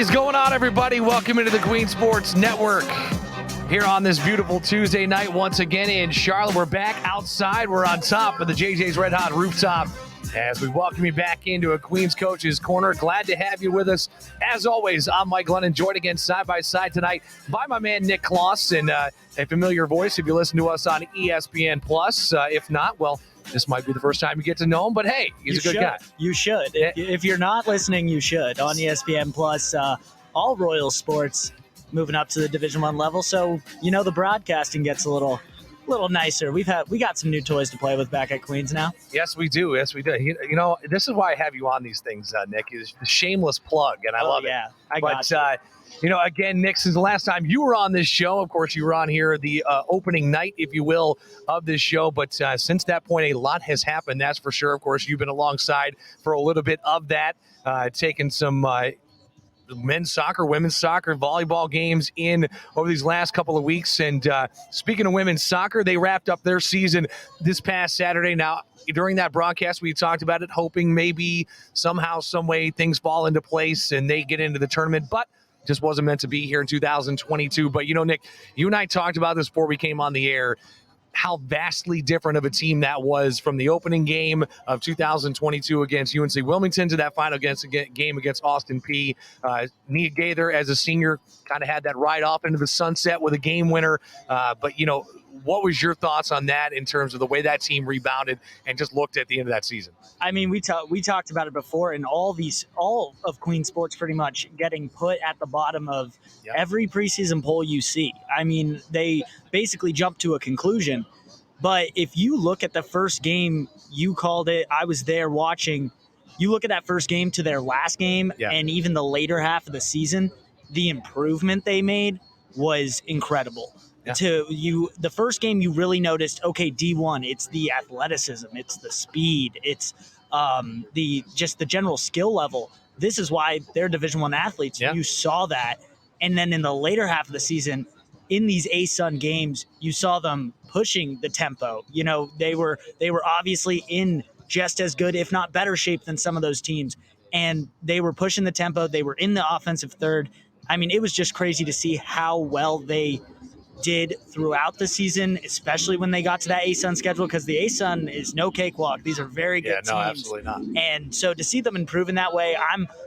is going on, everybody? Welcome into the Queen Sports Network here on this beautiful Tuesday night. Once again in Charlotte, we're back outside. We're on top of the JJ's Red Hot rooftop as we welcome you back into a Queens Coach's Corner. Glad to have you with us. As always, I'm Mike Lennon, joined again side by side tonight by my man Nick Kloss, and a familiar voice if you listen to us on ESPN+. If not, well, this might be the first time you get to know him, but hey, he's a good guy. You should. If you're not listening, you should. On ESPN Plus, all Royals sports moving up to the Division I level. So, the broadcasting gets a little nicer. We got some new toys to play with back at Queens now. Yes, we do. Yes, we do. This is why I have you on these things, Nick, is the shameless plug, and I love it. Yeah, I got you. Again, Nick, since the last time you were on this show, of course, you were on here the opening night, if you will, of this show. But since that point, a lot has happened, that's for sure. Of course, you've been alongside for a little bit of that, taking some men's soccer, women's soccer, volleyball games in over these last couple of weeks. And speaking of women's soccer, they wrapped up their season this past Saturday. Now, during that broadcast, we talked about it, hoping maybe somehow, some way things fall into place and they get into the tournament. But just wasn't meant to be here in 2022. But, Nick, you and I talked about this before we came on the air, how vastly different of a team that was from the opening game of 2022 against UNC Wilmington to that final game against Austin Peay. Nia Gaither, as a senior, kind of had that ride off into the sunset with a game winner. But, what was your thoughts on that in terms of the way that team rebounded and just looked at the end of that season? I mean, we talked about it before, and all of Queen Sports pretty much getting put at the bottom of every preseason poll you see. I mean, they basically jumped to a conclusion. But if you look at the first game, you called it, I was there watching. You look at that first game to their last game, and even the later half of the season, the improvement they made was incredible. Yeah. The first game you really noticed, okay, D1, it's the athleticism, it's the speed, it's the general skill level. This is why they're Division I athletes. Yeah. You saw that. And then in the later half of the season, in these ASUN games, you saw them pushing the tempo. They were obviously in just as good, if not better shape than some of those teams. And they were pushing the tempo. They were in the offensive third. I mean, it was just crazy to see how well they did throughout the season, especially when they got to that ASUN schedule, because the ASUN is no cakewalk. These are very good teams. No, absolutely not. And so to see them improve in that way,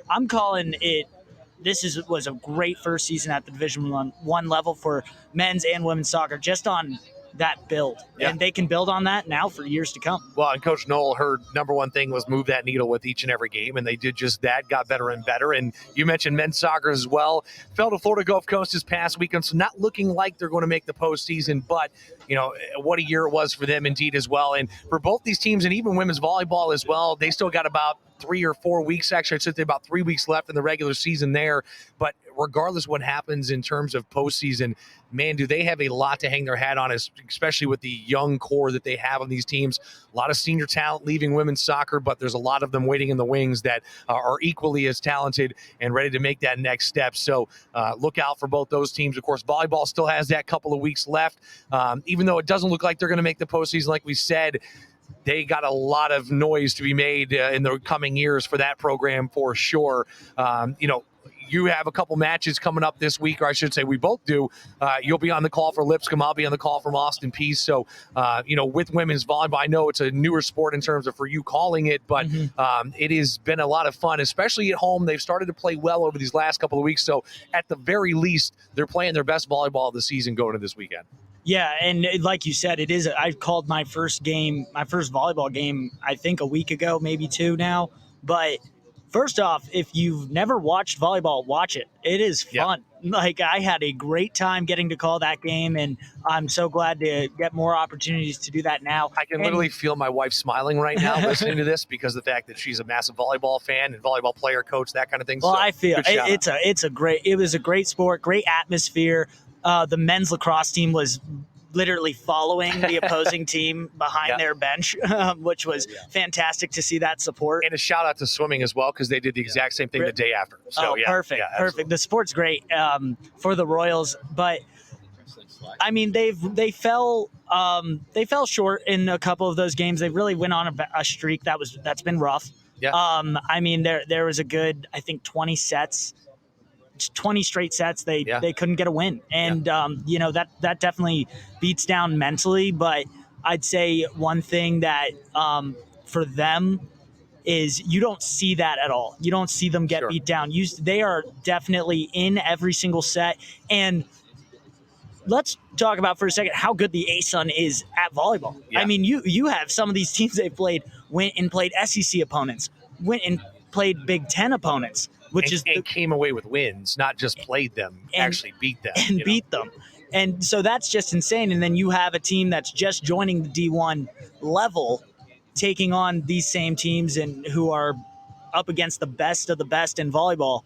I'm calling it. Was a great first season at the Division I level for men's and women's soccer, just on that build. Yeah. And they can build on that now for years to come. Well, and Coach Knoll, her number one thing was move that needle with each and every game, and they did just that, got better and better. And you mentioned men's soccer as well. Fell to Florida Gulf Coast this past weekend, so not looking like they're going to make the postseason, but what a year it was for them indeed as well. And for both these teams, and even women's volleyball as well, they still got about 3 or 4 weeks, actually, I'd say about 3 weeks left in the regular season there. But regardless what happens in terms of postseason, man, do they have a lot to hang their hat on, especially with the young core that they have on these teams. A lot of senior talent leaving women's soccer, but there's a lot of them waiting in the wings that are equally as talented and ready to make that next step. So look out for both those teams. Of course, volleyball still has that couple of weeks left. Even though it doesn't look like they're going to make the postseason, like we said, they got a lot of noise to be made in the coming years for that program for sure. You have a couple matches coming up this week, or I should say we both do. You'll be on the call for Lipscomb. I'll be on the call from Austin Peay. So, with women's volleyball, I know it's a newer sport in terms of for you calling it, but it has been a lot of fun, especially at home. They've started to play well over these last couple of weeks. So at the very least, they're playing their best volleyball of the season going into this weekend. Yeah, and like you said, it is. I called my first volleyball game, I think a week ago, maybe 2 now. But first off, if you've never watched volleyball, watch it. It is fun. Yep. Like, I had a great time getting to call that game, and I'm so glad to get more opportunities to do that now. I can literally feel my wife smiling right now listening to this because of the fact that she's a massive volleyball fan and volleyball player, coach, that kind of thing. Well, so, I feel it was a great sport, great atmosphere. The men's lacrosse team was literally following the opposing team behind their bench, which was fantastic to see that support. And a shout out to swimming as well, because they did the exact same thing the day after. So, perfect. Perfect. The sport's great for the Royals, but I mean, they fell short in a couple of those games. They really went on a streak that's been rough. Yeah. I mean, there was a good, I think, 20 sets 20 straight sets. They couldn't get a win. And, that definitely beats down mentally. But I'd say one thing that for them is you don't see that at all. You don't see them get beat down. They are definitely in every single set. And let's talk about for a second how good the ASUN is at volleyball. Yeah. I mean, you have some of these teams they played, went and played SEC opponents, went and played Big Ten opponents, and came away with wins, not just played them, actually beat them. And beat them. And so that's just insane. And then you have a team that's just joining the D1 level, taking on these same teams and who are up against the best of the best in volleyball.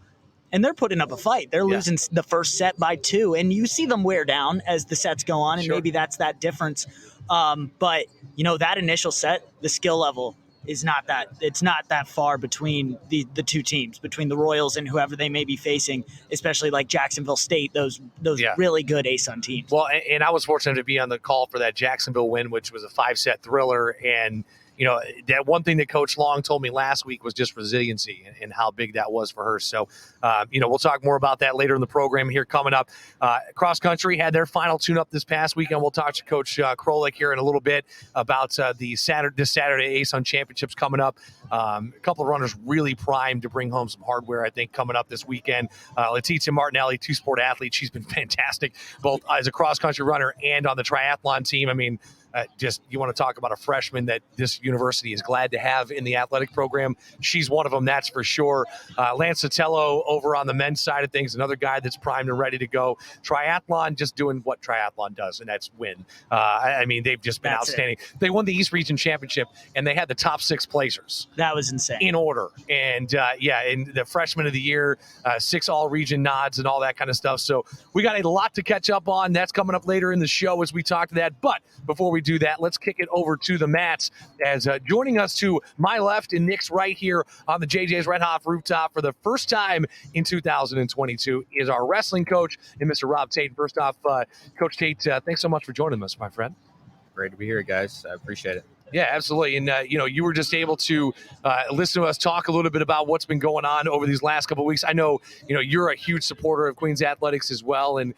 And they're putting up a fight. They're losing the first set by 2. And you see them wear down as the sets go on, and maybe that's that difference. But, that initial set, the skill level is not that – it's not that far between the two teams, between the Royals and whoever they may be facing, especially like Jacksonville State, those really good ASUN teams. Well, and I was fortunate to be on the call for that Jacksonville win, which was a 5-set thriller. And – that one thing that Coach Long told me last week was just resiliency and how big that was for her. So, we'll talk more about that later in the program here coming up. Cross Country had their final tune-up this past weekend. We'll talk to Coach Krolik here in a little bit about this Saturday ASUN Championships coming up. A couple of runners really primed to bring home some hardware, I think, coming up this weekend. Letizia Martinelli, two-sport athlete. She's been fantastic, both as a cross-country runner and on the triathlon team. I mean, you want to talk about a freshman that this university is glad to have in the athletic program. She's one of them, that's for sure. Lance Sotelo over on the men's side of things, another guy that's primed and ready to go. Triathlon, just doing what triathlon does, and that's win. I mean, they've just been outstanding. They won the East Region Championship, and they had the top 6 placers. That was insane. In order. And, in the freshman of the year, 6 all-region nods and all that kind of stuff. So we got a lot to catch up on. That's coming up later in the show as we talk to that. But before we do that, let's kick it over to the mats as joining us to my left and Nick's right here on the JJ's Red Hot rooftop for the first time in 2022 is our wrestling coach and Mr. Rob Tate. First off, Coach Tate, thanks so much for joining us, my friend. Great to be here, guys. I appreciate it. Yeah, absolutely. And, you were just able to listen to us talk a little bit about what's been going on over these last couple of weeks. I know, you're a huge supporter of Queens Athletics as well. And,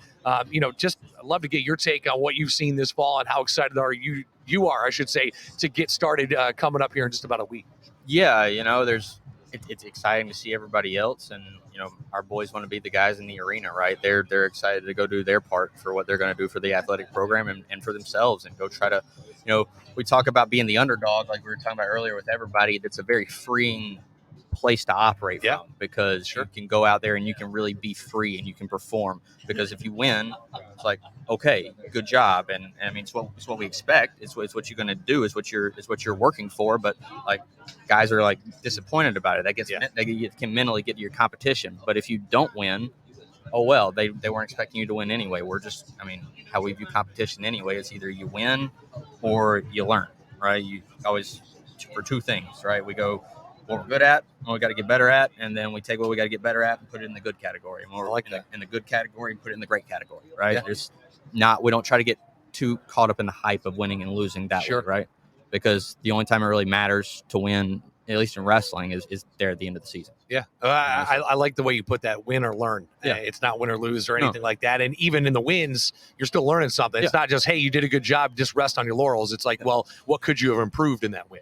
just I'd love to get your take on what you've seen this fall and how excited you are, I should say, to get started coming up here in just about a week. Yeah, it's exciting to see everybody else. And, our boys want to be the guys in the arena, right? They're excited to go do their part for what they're going to do for the athletic program and for themselves and go try to, we talk about being the underdog, like we were talking about earlier with everybody. It's a very freeing place to operate from because you can go out there and you can really be free and you can perform. Because if you win, it's like, okay, good job. And I mean, it's what we expect. It's what you're going to do. It's what you're working for. But like guys are like disappointed about it. That can mentally get to your competition. But if you don't win, oh well, they weren't expecting you to win anyway. How we view competition anyway, it's either you win or you learn, right? You always for 2 things, right? We go what we're good at, what we got to get better at, and then we take what we got to get better at and put it in the good category. And we're in the good category and put it in the great category, right? Yeah. We don't try to get too caught up in the hype of winning and losing that way, right? Because the only time it really matters to win, at least in wrestling, is there at the end of the season. Yeah. I like the way you put that, win or learn. Yeah. It's not win or lose or anything like that. And even in the wins, you're still learning something. It's not just, hey, you did a good job, just rest on your laurels. It's like, well, what could you have improved in that win?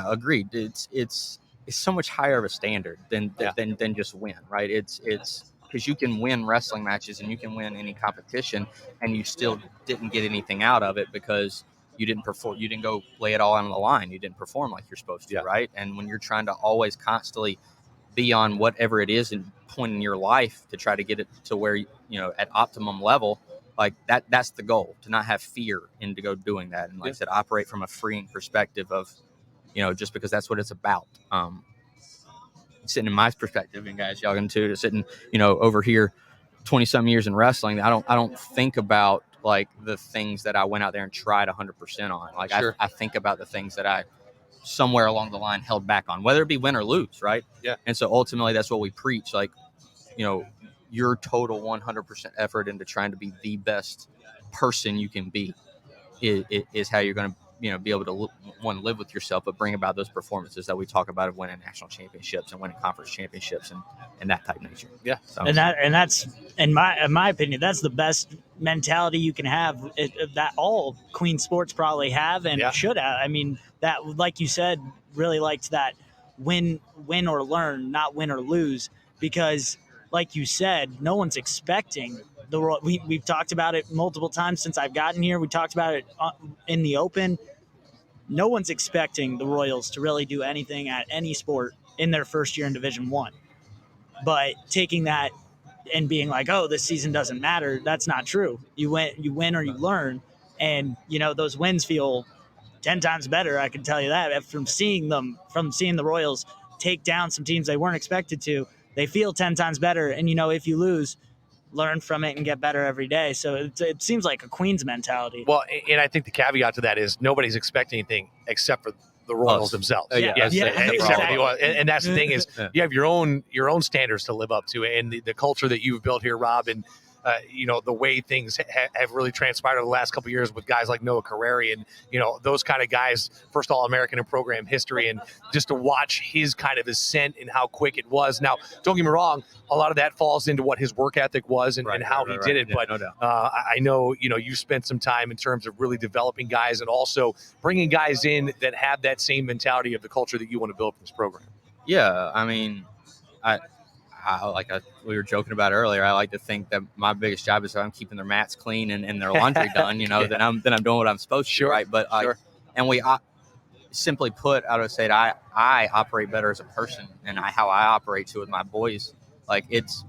Agreed. It's so much higher of a standard than just win, right? It's because you can win wrestling matches and you can win any competition and you still didn't get anything out of it because you didn't perform. You didn't go lay it all on the line. You didn't perform like you're supposed to, right? And when you're trying to always constantly be on whatever it is and point in your life to try to get it to where, at optimum level, like that's the goal, to not have fear in to go doing that. And like I said, operate from a freeing perspective of, just because that's what it's about. Sitting in my perspective, and guys, y'all can too, sitting, over here 20 some years in wrestling, I don't think about like the things that I went out there and tried 100% on. Like I think about the things that I somewhere along the line held back on, whether it be win or lose. Right. Yeah. And so ultimately that's what we preach. Like, your total 100% effort into trying to be the best person you can be is how you're going to be able to live with yourself, but bring about those performances that we talk about of winning national championships and winning conference championships and that type nature. Yeah. So. And that's in my opinion, that's the best mentality you can have, that all Queen sports probably have and should have. I mean, that, like you said, really liked that win or learn, not win or lose, because like you said, no one's expecting we've talked about it multiple times since I've gotten here. We talked about it in the open. No one's expecting the Royals to really do anything at any sport in their first year in Division I. But taking that and being like, oh, this season doesn't matter, that's not true. You win or you learn. And, those wins feel 10 times better, I can tell you that. From seeing the Royals take down some teams they weren't expected to, they feel 10 times better. And, if you lose, learn from it and get better every day. So it seems like a Queens mentality. Well, and I think the caveat to that is nobody's expecting anything except for the Royals themselves. Yes, exactly. And that's the thing is you have your own standards to live up to, and the culture that you've built here, Rob, and the way things have really transpired over the last couple of years with guys like Noah Carreri and, those kind of guys, first All-American in program history, and just to watch his kind of ascent and how quick it was. Now, don't get me wrong, a lot of that falls into what his work ethic was and how he did it. Yeah, but no doubt. I know, you spent some time in terms of really developing guys and also bringing guys in that have that same mentality of the culture that you want to build for this program. Yeah, I mean, we were joking about earlier, I like to think that my biggest job is I'm keeping their mats clean and their laundry done, then I'm doing what I'm supposed to, right? But and we simply put, I would say I operate better as a person, and how I operate too with my boys. Like it's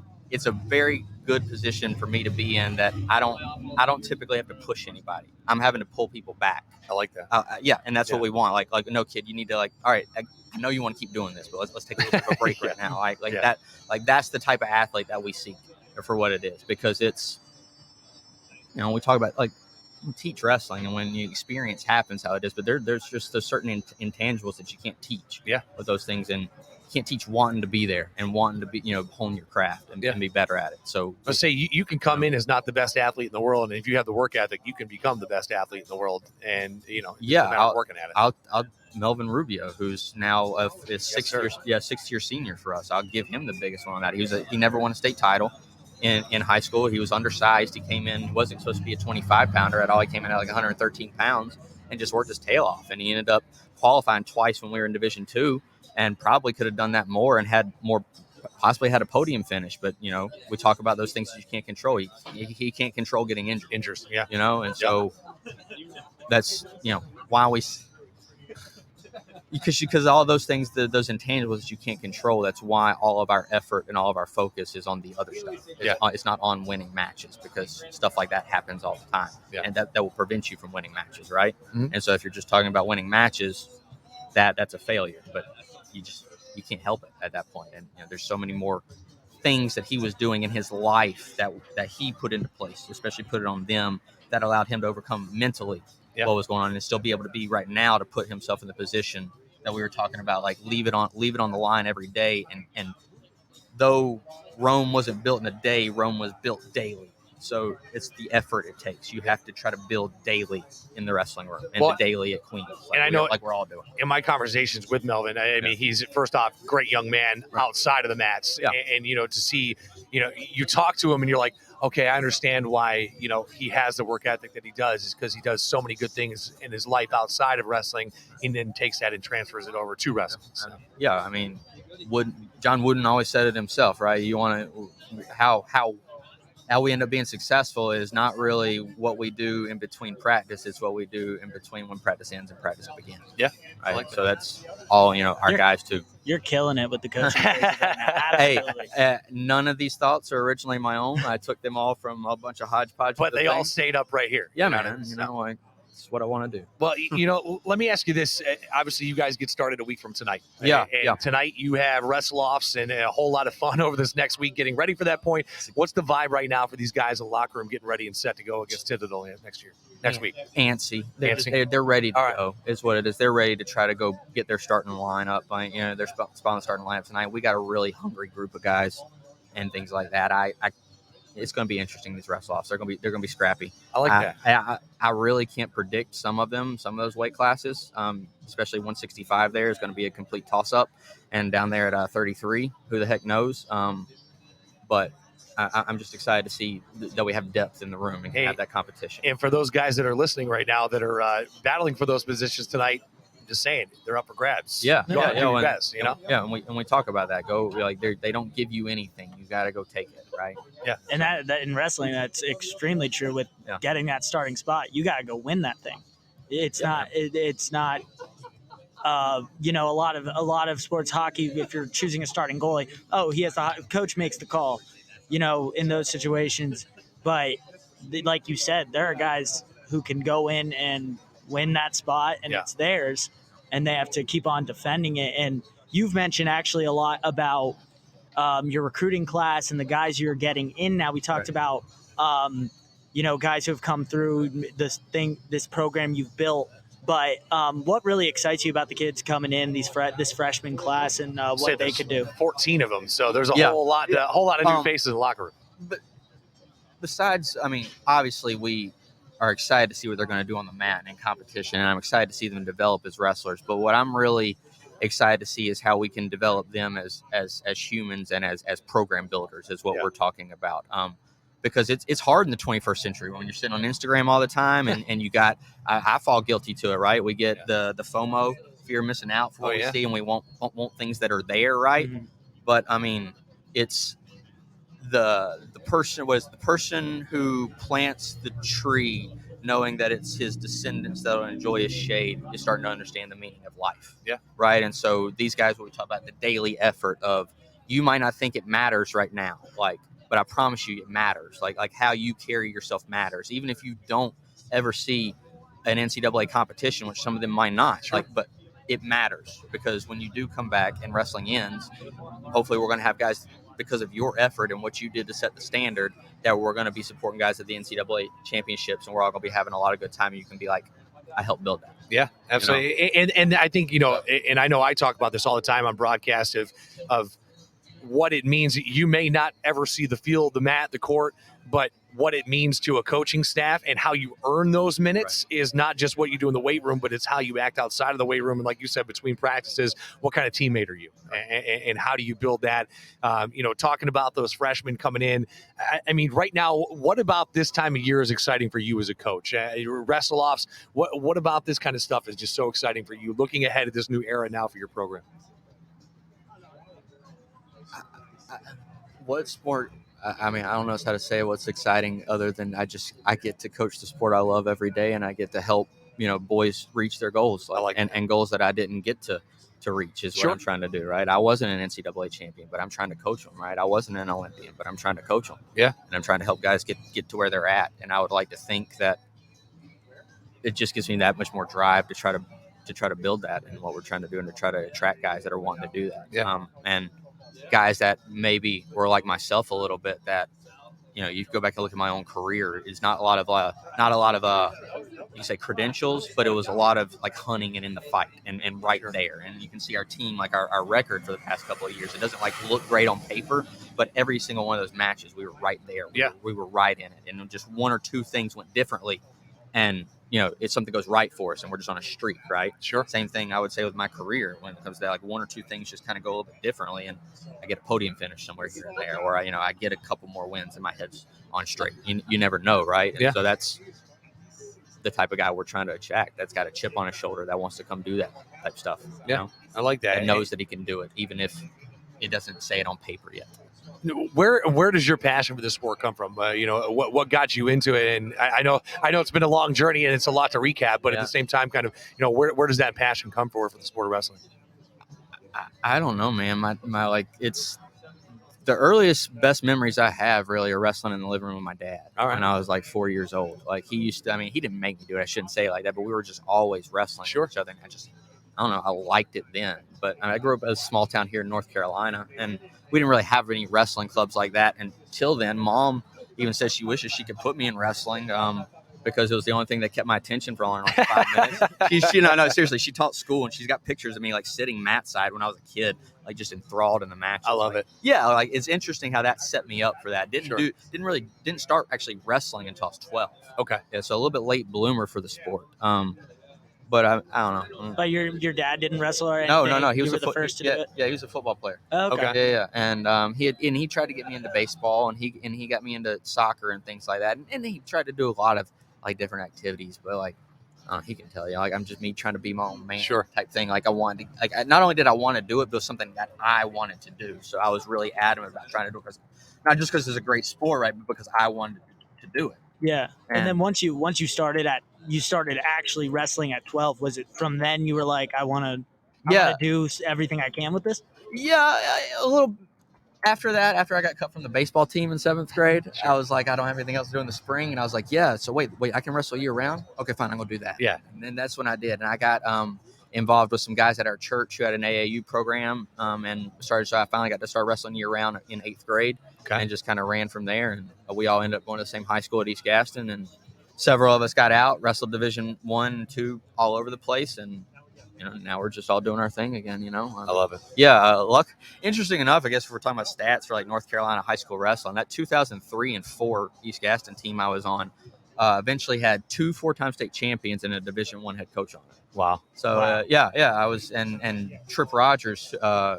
a very good position for me to be in, that I don't typically have to push anybody. I'm having to pull people back. I like that. And that's what we want. Like no, kid, you need to all right. I know you want to keep doing this, but let's take a little bit of a break right now. That. Like that's the type of athlete that we seek for what it is, because it's, we talk about we teach wrestling, and when the experience happens, how it is, but there's just a certain intangibles that you can't teach. With those things, and you can't teach wanting to be there and wanting to be, hone your craft and be better at it. So let's say you can come in as not the best athlete in the world, and if you have the work ethic, you can become the best athlete in the world. And working at it. I'll Melvin Rubio, who's now a sixth year senior for us. I'll give him the biggest one on that. He never won a state title in high school. He was undersized. He came in, wasn't supposed to be a 25 pounder at all. He came in at 113 pounds and just worked his tail off. And he ended up qualifying twice when we were in Division II, and probably could have done that more and had more, possibly had a podium finish. But, we talk about those things that you can't control. He can't control getting injured. And so that's, why we, because all those things, those intangibles that you can't control, that's why all of our effort and all of our focus is on the other stuff. It's not on winning matches, because stuff like that happens all the time. And that will prevent you from winning matches, right? Mm-hmm. And so if you're just talking about winning matches, that's a failure. But you can't help it at that point. And there's so many more things that he was doing in his life that he put into place, especially put it on them, that allowed him to overcome mentally what was going on, and still be able to be right now to put himself in the position that we were talking about, like leave it on the line every day. And though Rome wasn't built in a day, Rome was built daily. So it's the effort it takes. You have to try to build daily in the wrestling room and daily at Queens. And I know, like we're all doing. In my conversations with Melvin, I mean, he's first off great young man outside of the mats, and to see, you talk to him and you're like, okay, I understand why he has the work ethic that he does, is because he does so many good things in his life outside of wrestling, and then takes that and transfers it over to wrestling. So. Yeah, I mean, John Wooden always said it himself, right? You want to how we end up being successful is not really what we do in between practice. It's what we do in between when practice ends and practice begins. Yeah. Right? Like so that's all, our guys too. You're killing it with the coaching. Hey, none of these thoughts are originally my own. I took them all from a bunch of hodgepodge. But they all stayed up right here. Yeah, man. It's what I want to do. Well, let me ask you this. Obviously, you guys get started a week from tonight. Yeah. Tonight you have wrestle-offs and a whole lot of fun over this next week getting ready for that point. What's the vibe right now for these guys in the locker room getting ready and set to go against Citadel next week? Antsy. They're ready to go, is what it is. They're ready to try to go get their starting lineup. They're spot on the starting lineup tonight. We got a really hungry group of guys and things like that. it's going to be interesting. These wrestle offs, they're going to be scrappy. I like that. I really can't predict some of those weight classes, especially 165. There is going to be a complete toss up, and down there at 33, who the heck knows? But I'm just excited to see that we have depth in the room and have that competition. And for those guys that are listening right now that are battling for those positions tonight, just saying they're up for grabs. Yeah, Go out and do your best, Yeah, and we talk about that. Go like they don't give you anything. You got to go take it, right? Yeah. And that in wrestling, that's extremely true with getting that starting spot. You got to go win that thing. It's not. It's not. A lot of sports hockey. If you're choosing a starting goalie, he has the coach makes the call. In those situations, but like you said, there are guys who can go in and win that spot, and it's theirs, and they have to keep on defending it. And you've mentioned actually a lot about your recruiting class and the guys you're getting in now. We talked about guys who have come through this program you've built. But what really excites you about the kids coming in, this freshman class, and what they could do? 14 of them, so there's a whole lot of new faces in the locker room. But besides, obviously we are excited to see what they're going to do on the mat and in competition, and I'm excited to see them develop as wrestlers. But what I'm really excited to see is how we can develop them as humans and as program builders, is what we're talking about. Because it's hard in the 21st century when you're sitting on Instagram all the time and you got I fall guilty to it, right? We get the FOMO, fear of missing out for what we see, and we want things that are there, right? Mm-hmm. But it's the person who plants the tree knowing that it's his descendants that'll enjoy his shade is starting to understand the meaning of life. Yeah. Right. And so these guys, what we talk about, the daily effort of, you might not think it matters right now, but I promise you it matters. Like how you carry yourself matters. Even if you don't ever see an NCAA competition, which some of them might not, but it matters, because when you do come back and wrestling ends, hopefully we're going to have guys, because of your effort and what you did to set the standard, that we're going to be supporting guys at the NCAA championships, and we're all going to be having a lot of good time. And you can be like, I helped build that. Yeah, absolutely. And I think, and I know I talk about this all the time on broadcast of what it means. You may not ever see the field, the mat, the court, but what it means to a coaching staff and how you earn those minutes is not just what you do in the weight room, but it's how you act outside of the weight room. And like you said, between practices, what kind of teammate are you? And how do you build that? Talking about those freshmen coming in, right now, what about this time of year is exciting for you as a coach? Your wrestle-offs, what about this kind of stuff is just so exciting for you, looking ahead at this new era now for your program? What sport? I don't know how to say what's exciting other than I get to coach the sport I love every day, and I get to help boys reach their goals, and goals that I didn't get to reach is what I'm trying to do, right? I wasn't an NCAA champion, but I'm trying to coach them, right? I wasn't an Olympian, but I'm trying to coach them. Yeah, and I'm trying to help guys get to where they're at, and I would like to think that it just gives me that much more drive to try to build that, and what we're trying to do, and to try to attract guys that are wanting to do that. Yeah, and guys that maybe were like myself a little bit, that you go back and look at my own career, is not a lot of you can say credentials, but it was a lot of like hunting and in the fight and right there. And you can see our team, like our record for the past couple of years, it doesn't look great on paper, but every single one of those matches we were right there. We were right in it, and just one or two things went differently, and if something goes right for us and we're just on a streak, right? Sure. Same thing I would say with my career, when it comes to that, like one or two things just kind of go a little bit differently, and I get a podium finish somewhere here and there, or I get a couple more wins and my head's on straight. You never know, right? And so that's the type of guy we're trying to attract, that's got a chip on his shoulder, that wants to come do that type stuff. I like that. And knows that he can do it, even if it doesn't say it on paper yet. Where does your passion for this sport come from? What got you into it? And I know it's been a long journey and it's a lot to recap, but at the same time, kind of, where does that passion come for the sport of wrestling? I don't know, man. My it's the earliest, best memories I have really are wrestling in the living room with my dad. When I was like 4 years old. Like he used to, he didn't make me do it. I shouldn't say it like that, but we were just always wrestling with each other. And I don't know, I liked it then. But I grew up in a small town here in North Carolina, and we didn't really have any wrestling clubs like that until then. Mom even said she wishes she could put me in wrestling. because it was the only thing that kept my attention for only like 5 minutes. No, seriously, she taught school, and she's got pictures of me like sitting mat side when I was a kid, like just enthralled in the match. I love like, it. Yeah, like it's interesting how that set me up for that. Didn't start actually wrestling until I was 12. Okay. Yeah, so a little bit late bloomer for the sport. But I don't know. But your dad didn't wrestle or anything? No. He You was were the first to do it? Yeah, he was a football player. Okay. Yeah. And he tried to get me into baseball, and he got me into soccer and things like that. And he tried to do a lot of like different activities, but like he can tell you, like I'm just me trying to be my own man, Sure. type thing. Like I wanted to, like not only did I want to do it, but it was something that I wanted to do. So I was really adamant about trying to do it, not just because it's a great sport, right, but because I wanted to do it. Yeah. And then once you started actually wrestling at 12, was it from then you were like, I want to do everything I can with this? Yeah, a little. After that, after I got cut from the baseball team in 7th grade, I was like, I don't have anything else to do in the spring, and I was like, yeah. So wait, I can wrestle year round. Okay, fine, I'm gonna do that. Yeah. And then that's when I did, and I got involved with some guys at our church who had an AAU program, and started. So I finally got to start wrestling year round in 8th grade, and just kind of ran from there. And we all ended up going to the same high school at East Gaston, and several of us got out, wrestled Division 1 and 2 all over the place, and now we're just all doing our thing again. I love it. Yeah, luck. Interesting enough, I guess if we're talking about stats for like North Carolina high school wrestling, that 2003 and 4 East Gaston team I was on eventually had 2 4-time state champions and a Division 1 head coach on it. Wow. So I was, and Trip Rogers,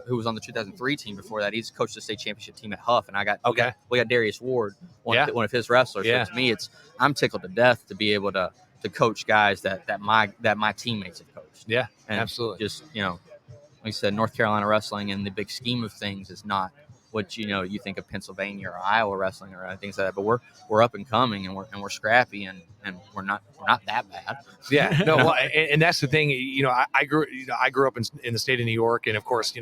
who was on the 2003 team before that, he's coached the state championship team at Huff, and we got Darius Ward, one of his wrestlers. Yeah. So to me, I'm tickled to death to be able to coach guys that my teammates have coached. Yeah, and absolutely. Just like you said, North Carolina wrestling in the big scheme of things is not what you think of Pennsylvania or Iowa wrestling or things like that. But we're up and coming, and we're scrappy, and we're not that bad. Yeah, no, well, and that's the thing. I grew up in the state of New York, and of course, I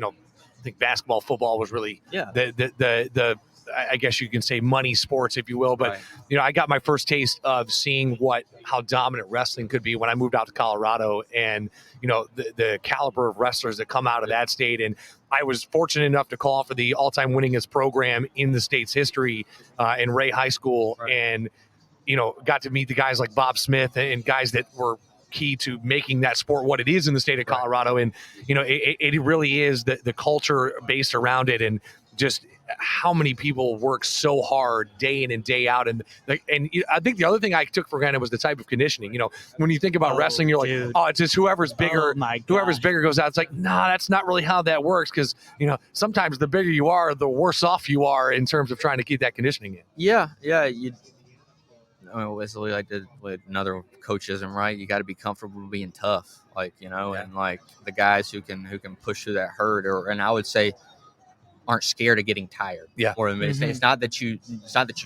think basketball, football was really the I guess you can say money sports, if you will. But, right. I got my first taste of seeing how dominant wrestling could be when I moved out to Colorado, and, the caliber of wrestlers that come out of that state. And I was fortunate enough to call for the all-time winningest program in the state's history in Ray High School. Right. And, got to meet the guys like Bob Smith and guys that were key to making that sport what it is in the state of Colorado. Right. And, it really is the culture based around it, and just how many people work so hard day in and day out. And I think the other thing I took for granted was the type of conditioning. When you think about wrestling, you're like, oh, it's just whoever's bigger. Whoever's bigger goes out. It's like, nah, that's not really how that works, because sometimes the bigger you are, the worse off you are in terms of trying to keep that conditioning in. Yeah. Basically, like with another coachism, right? You got to be comfortable being tough, and like the guys who can push through that hurt, and I would say aren't scared of getting tired. Yeah. Or it's not that you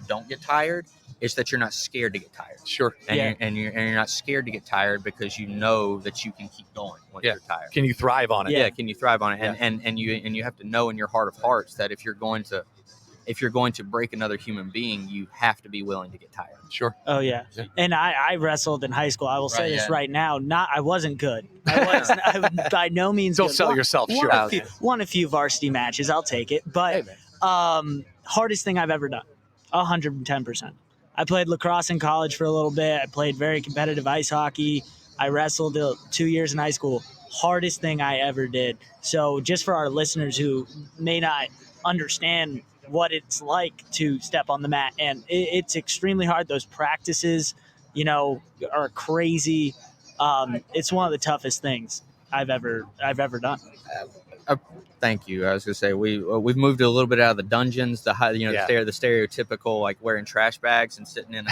don't get tired. It's that you're not scared to get tired. Sure. And you're not scared to get tired because you know that you can keep going once you're tired. Can you thrive on it? Yeah. Can you thrive on it? And you have to know in your heart of hearts that if you're going to break another human being, you have to be willing to get tired. Sure. Oh yeah. And I wrestled in high school. I will say this right now. I wasn't good. I by no means. Don't good. sell yourself short. Won a few varsity matches. I'll take it. But hardest thing I've ever done. 110%. I played lacrosse in college for a little bit. I played very competitive ice hockey. I wrestled 2 years in high school. Hardest thing I ever did. So just for our listeners who may not understand what it's like to step on the mat, and it's extremely hard. Those practices, are crazy. It's one of the toughest things I've ever done. Thank you. I was gonna say we've moved a little bit out of the dungeons, the stereotypical like wearing trash bags and sitting in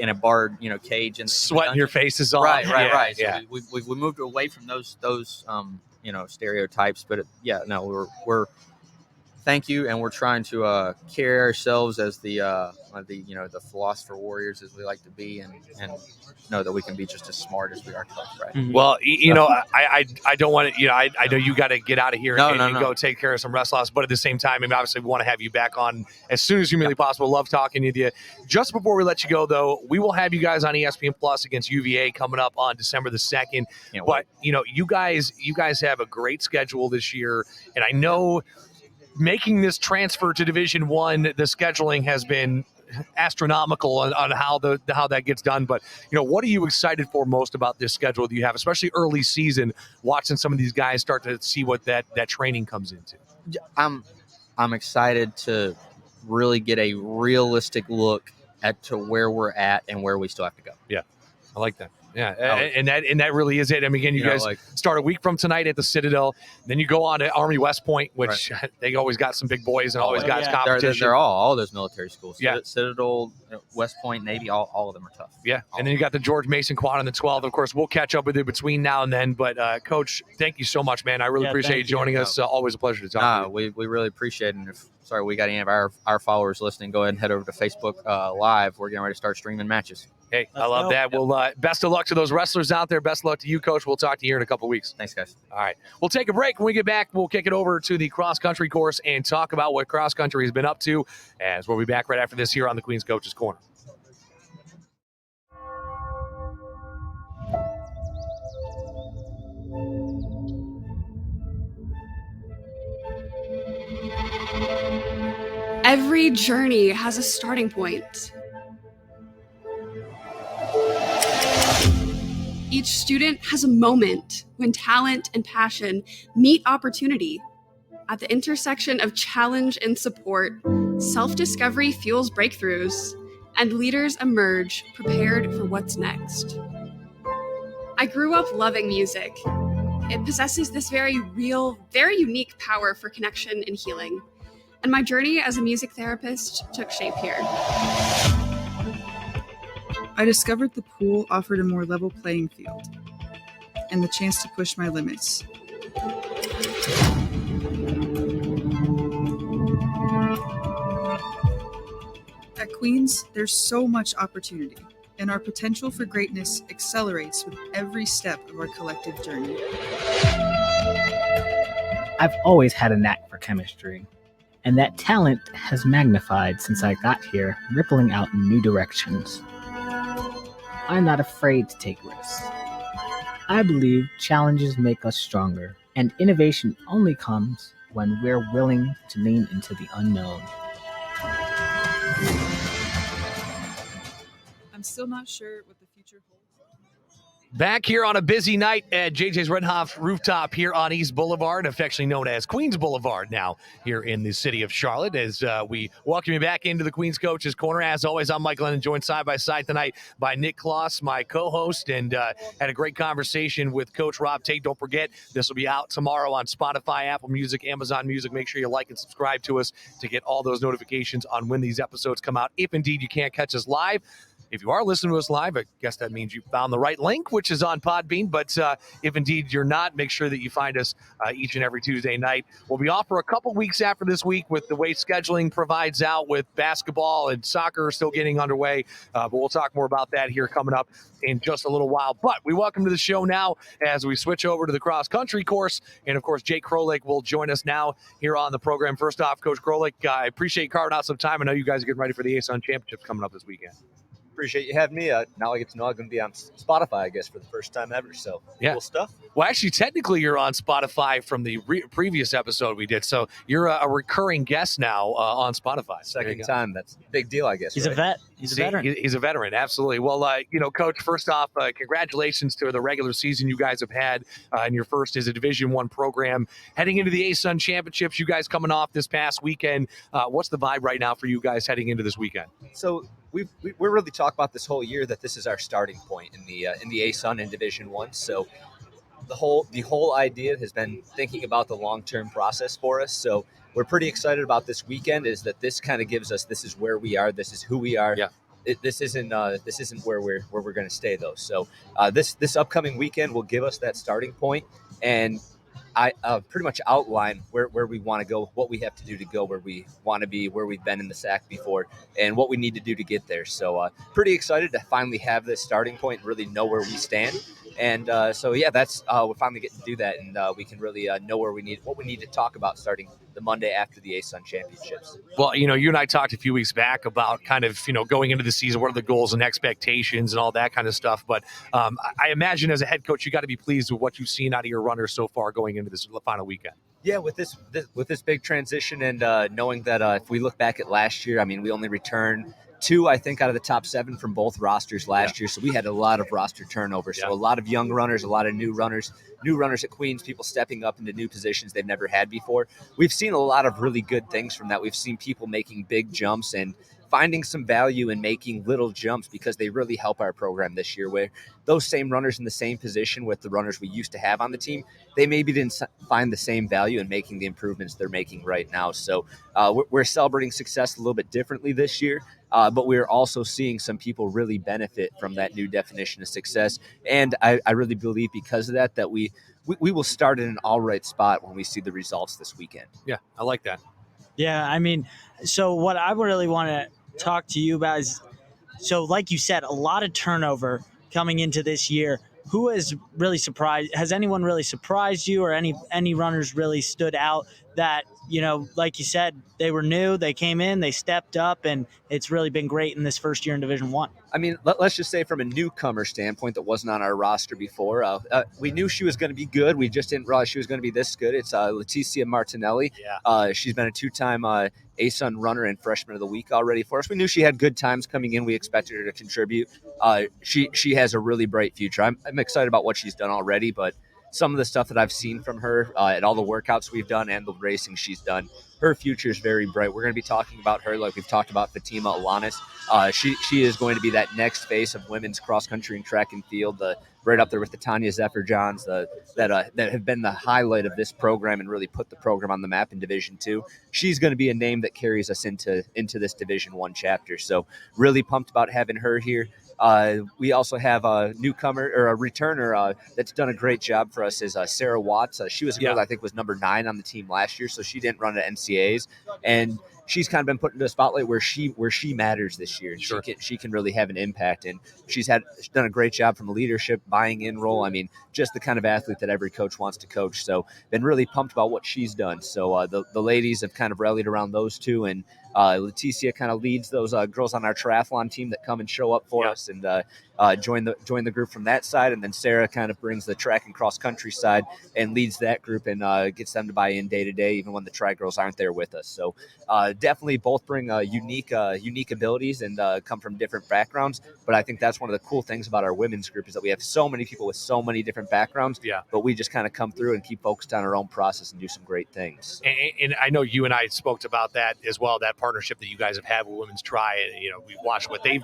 a barred cage and sweating your faces off. Right. Yeah. So we moved away from those stereotypes, but we're thank you, and we're trying to carry ourselves as the philosopher warriors as we like to be, and know that we can be just as smart as we are tough, right? Mm-hmm. Well, I don't want to. I know you got to get out of here and go take care of some wrestlers, but at the same time, obviously we want to have you back on as soon as humanly possible. Love talking with you. Just before we let you go, though, we will have you guys on ESPN Plus against UVA coming up on December the 2nd. But you guys have a great schedule this year, and I know making this transfer to Division I, the scheduling has been astronomical on how that gets done. But what are you excited for most about this schedule that you have, especially early season, watching some of these guys start to see what that training comes into? I'm excited to really get a realistic look at to where we're at and where we still have to go. Yeah, I like that. Yeah, and that really is it. I mean, again, you guys start a week from tonight at the Citadel. Then you go on to Army West Point, which they always got some big boys and always got competition. They're all those military schools. Yeah. Citadel, West Point, Navy, all of them are tough. Yeah, and then you got the George Mason Quad on the 12th. Of course, we'll catch up with you between now and then. But, Coach, thank you so much, man. I really appreciate you joining us. Always a pleasure to talk to you. We really appreciate it. And if we got any of our followers listening, go ahead and head over to Facebook Live. We're getting ready to start streaming matches. Hey, I love that. Well, best of luck to those wrestlers out there. Best of luck to you, Coach. We'll talk to you here in a couple weeks. Thanks, guys. All right. We'll take a break. When we get back, we'll kick it over to the cross-country course and talk about what cross-country has been up to, as we'll be back right after this here on the Queen's Coaches Corner. Every journey has a starting point. Each student has a moment when talent and passion meet opportunity. At the intersection of challenge and support, self-discovery fuels breakthroughs, and leaders emerge prepared for what's next. I grew up loving music. It possesses this very real, very unique power for connection and healing. And my journey as a music therapist took shape here. I discovered the pool offered a more level playing field and the chance to push my limits. At Queen's, there's so much opportunity, and our potential for greatness accelerates with every step of our collective journey. I've always had a knack for chemistry, and that talent has magnified since I got here, rippling out in new directions. I'm not afraid to take risks. I believe challenges make us stronger, and innovation only comes when we're willing to lean into the unknown. I'm still not sure what the future holds. Back here on a busy night at JJ's Redhoff rooftop here on East Boulevard, affectionately known as Queens Boulevard now here in the city of Charlotte, as we welcome you back into the Queens Coaches Corner. As always, I'm Mike Lennon, joined side by side tonight by Nick Kloss, my co-host, and had a great conversation with Coach Rob Tate. Don't forget, this will be out tomorrow on Spotify, Apple Music, Amazon Music. Make sure you like and subscribe to us to get all those notifications on when these episodes come out, if indeed you can't catch us live. If you are listening to us live, I guess that means you found the right link, which is on Podbean. But if indeed you're not, make sure that you find us each and every Tuesday night. We'll be off for a couple weeks after this week with the way scheduling provides out, with basketball and soccer still getting underway. But we'll talk more about that here coming up in just a little while. But we welcome to the show now as we switch over to the cross-country course. And, of course, Jake Krolik will join us now here on the program. First off, Coach Krolik, I appreciate you carving out some time. I know you guys are getting ready for the ASUN Championships coming up this weekend. Appreciate you having me. Now I get to know I'm going to be on Spotify, I guess, for the first time ever. So cool stuff. Well, actually, technically, you're on Spotify from the previous episode we did. So you're a recurring guest now on Spotify. Second time. That's a big deal, I guess. He's a vet. He's a veteran. He's a veteran. Absolutely. Well, Coach, first off, congratulations to the regular season you guys have had in your first as a Division I program. Heading into the ASUN Championships, you guys coming off this past weekend. What's the vibe right now for you guys heading into this weekend? So we're really talking about this whole year that this is our starting point in the ASUN in Division I. So the whole idea has been thinking about the long-term process for us. So we're pretty excited about this weekend. Is that this kind of gives us, this is where we are, this is who we are. Yeah. This isn't where we're going to stay though. So this upcoming weekend will give us that starting point, and I pretty much outline where we want to go, what we have to do to go where we want to be, where we've been in the SAC before, and what we need to do to get there. So pretty excited to finally have this starting point and really know where we stand. And that's we're finally getting to do that, and we can really know what we need to talk about starting the Monday after the ASUN Championships. Well, you and I talked a few weeks back about kind of, going into the season, what are the goals and expectations and all that kind of stuff. But I imagine as a head coach, you got to be pleased with what you've seen out of your runners so far going into this final weekend. Yeah, with this big transition and knowing that if we look back at last year, I mean, we only returned 2, I think, out of the top 7 from both rosters last year. So we had a lot of roster turnover. So a lot of young runners, a lot of new runners at Queens, people stepping up into new positions they've never had before. We've seen a lot of really good things from that. We've seen people making big jumps and finding some value in making little jumps because they really help our program this year, where those same runners in the same position with the runners we used to have on the team, they maybe didn't find the same value in making the improvements they're making right now. So we're celebrating success a little bit differently this year, but we're also seeing some people really benefit from that new definition of success. And I really believe because of that we will start in an all right spot when we see the results this weekend. Yeah, I like that. Yeah, I mean, so what I really want to talk to you about is, so like you said, a lot of turnover coming into this year. Who has really surprised? Has anyone really surprised you, or any runners really stood out that, like you said, they were new, they came in, they stepped up, and it's really been great in this first year in Division I? I mean, let's just say from a newcomer standpoint that wasn't on our roster before, we knew she was going to be good. We just didn't realize she was going to be this good. It's Leticia Martinelli. Yeah. She's been a 2-time ASUN runner and freshman of the week already for us. We knew she had good times coming in. We expected her to contribute. She has a really bright future. I'm excited about what she's done already, but some of the stuff that I've seen from her at all the workouts we've done and the racing she's done, her future is very bright. We're going to be talking about her like we've talked about Fatima Alanis. She is going to be that next face of women's cross country and track and field, right up there with the Tanya Zephyr-Johns that have been the highlight of this program and really put the program on the map in Division II. She's going to be a name that carries us into this Division I chapter. So really pumped about having her here. We also have a newcomer or a returner that's done a great job for us is Sarah Watts. She was a girl that I think was number 9 on the team last year, so she didn't run at NCAAs, and she's kind of been put into a spotlight where she matters this year. Sure. She can really have an impact, and she's done a great job from a leadership buying in role. I mean, just the kind of athlete that every coach wants to coach. So been really pumped about what she's done. So the ladies have kind of rallied around those two, and Leticia kind of leads those girls on our triathlon team that come and show up for us and join the group from that side. And then Sarah kind of brings the track and cross country side and leads that group and gets them to buy in day to day, even when the tri girls aren't there with us. So definitely both bring unique abilities and come from different backgrounds. But I think that's one of the cool things about our women's group is that we have so many people with so many different backgrounds. Yeah. But we just kind of come through and keep focused on our own process and do some great things. And I know you and I spoke about that as well, that partnership that you guys have had with Women's Tri. And, we watched what they've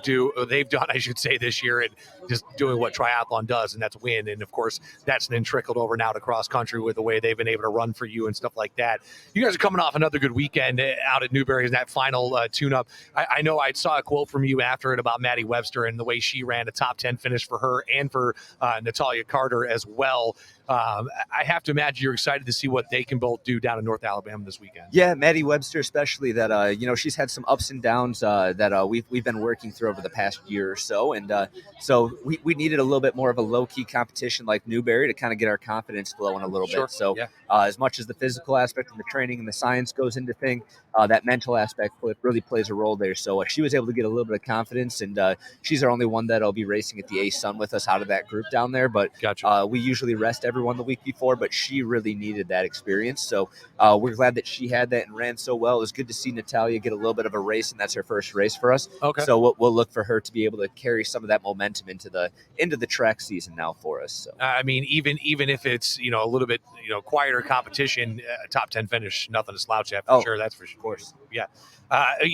done, I should say, this year, and just doing what triathlon does, and that's win. And, of course, that's then trickled over now to cross country with the way they've been able to run for you and stuff like that. You guys are coming off another good weekend out at Newberry in that final tune-up. I know I saw a quote from you after it about Maddie Webster and the way she ran a top 10 finish for her and for Natalia Carter as well. I have to imagine you're excited to see what they can both do down in North Alabama this weekend. Yeah, Maddie Webster especially, that she's had some ups and downs that we've been working through over the past year or so, and so we needed a little bit more of a low-key competition like Newberry to kind of get our confidence flowing a little bit. So as much as the physical aspect and the training and the science goes into things, that mental aspect really plays a role there. So she was able to get a little bit of confidence, and she's our only one that'll be racing at the ASUN with us out of that group down there. But Gotcha. We usually rest everyone the week before, but she really needed that experience. So we're glad that she had that and ran so well. It was good to see Natalia get a little bit of a race, and that's her first race for us. Okay. So we'll look for her to be able to carry some of that momentum into the track season now for us. So. I mean, even if it's a little bit quieter competition, top 10 finish, nothing to slouch at for sure. That's for sure. Of course. Yeah.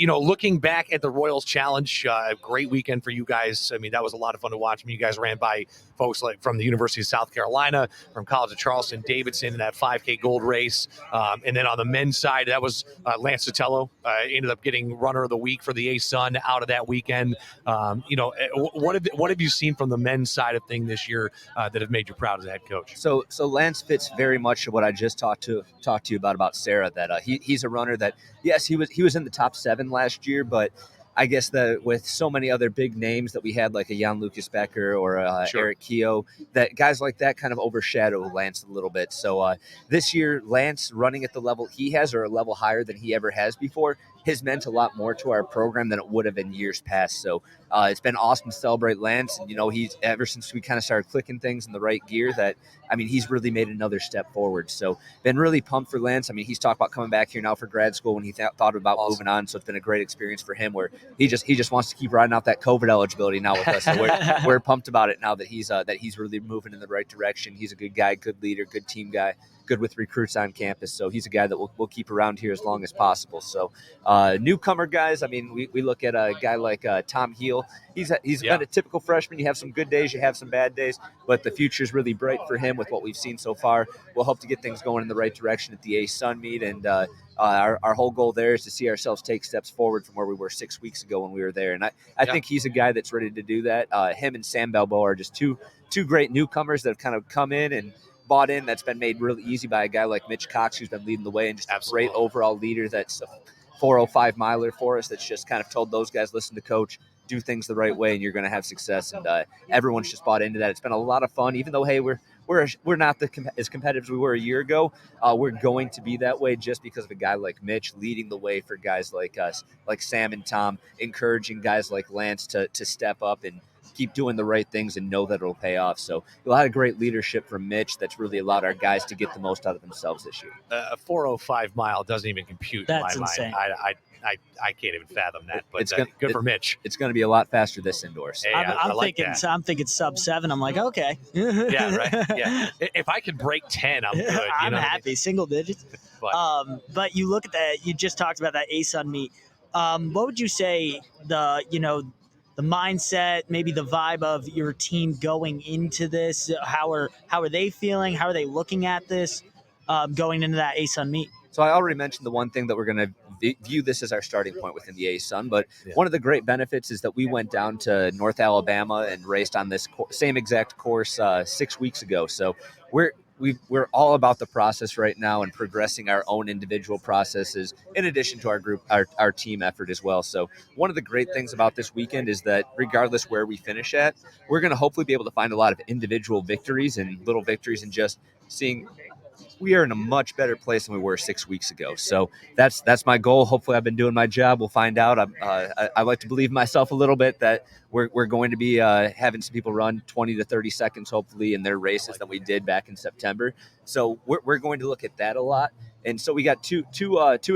Looking back at the Royals Challenge, great weekend for you guys. I mean, that was a lot of fun to watch. I mean, you guys ran by folks like from the University of South Carolina, from College of Charleston, Davidson in that 5K gold race. And then on the men's side, that was Lance Sotelo ended up getting runner of the week for the ASUN out of that weekend. What have you seen from the men's side of things this year that have made you proud as a head coach? So Lance fits very much what I just talked to you about Sarah, that he's a runner that, yes, he was in the top 7 last year, but I guess that with so many other big names that we had, like a Jan Lucas Becker or Eric Keogh, that guys like that kind of overshadow Lance a little bit. So this year, Lance running at the level he has or a level higher than he ever has before has meant a lot more to our program than it would have in years past. So it's been awesome to celebrate Lance. And, he's ever since we kind of started clicking things in the right gear he's really made another step forward. So been really pumped for Lance. He's talked about coming back here now for grad school when he thought about moving on. So it's been a great experience for him where he just wants to keep riding out that COVID eligibility now with us. So we're pumped about it now that he's really moving in the right direction. He's a good guy, good leader, good team guy, good with recruits on campus. So he's a guy that we'll keep around here as long as possible. So newcomer guys, we look at a guy like Tom Heel. He's been a typical freshman. You have some good days, you have some bad days, but the future is really bright for him with what we've seen so far. We'll hope to get things going in the right direction at the A-Sun meet, and our whole goal there is to see ourselves take steps forward from where we were 6 weeks ago when we were there. And I think he's a guy that's ready to do that. Him and Sam Balboa are just two great newcomers that have kind of come in and bought in. That's been made really easy by a guy like Mitch Cox, who's been leading the way, and just a great overall leader. That's a 405 miler for us. That's just kind of told those guys, listen to coach, do things the right way, and you're going to have success. And everyone's just bought into that. It's been a lot of fun, even though, hey, we're not as competitive as we were a year ago. We're going to be that way just because of a guy like Mitch leading the way for guys like us, like Sam and Tom, encouraging guys like Lance to step up and keep doing the right things and know that it'll pay off. So a lot of great leadership from Mitch that's really allowed our guys to get the most out of themselves this year. A 405 mile doesn't even compute That's in my insane. mind. I can't even fathom that, but good for Mitch. It's going to be a lot faster this indoors. Hey, I'm thinking sub 7. I'm like, okay. Yeah, right. Yeah. If I can break 10, I'm good. I'm happy. Single digits. But you look at that. You just talked about that A-Sun meet. What would you say the mindset, maybe the vibe of your team going into this? How are they feeling? How are they looking at this going into that A-Sun meet? So I already mentioned the one thing that we're going to view this as our starting point within the A-Sun, but one of the great benefits is that we went down to North Alabama and raced on this same exact course 6 weeks ago. So we're all about the process right now and progressing our own individual processes in addition to our team effort as well. So one of the great things about this weekend is that regardless where we finish at, we're going to hopefully be able to find a lot of individual victories and little victories and just seeing we are in a much better place than we were 6 weeks ago. So that's my goal. Hopefully I've been doing my job. We'll find out. I like to believe myself a little bit that we're going to be having some people run 20 to 30 seconds, hopefully, in their races than we did back in September. So we're going to look at that a lot. And so we got two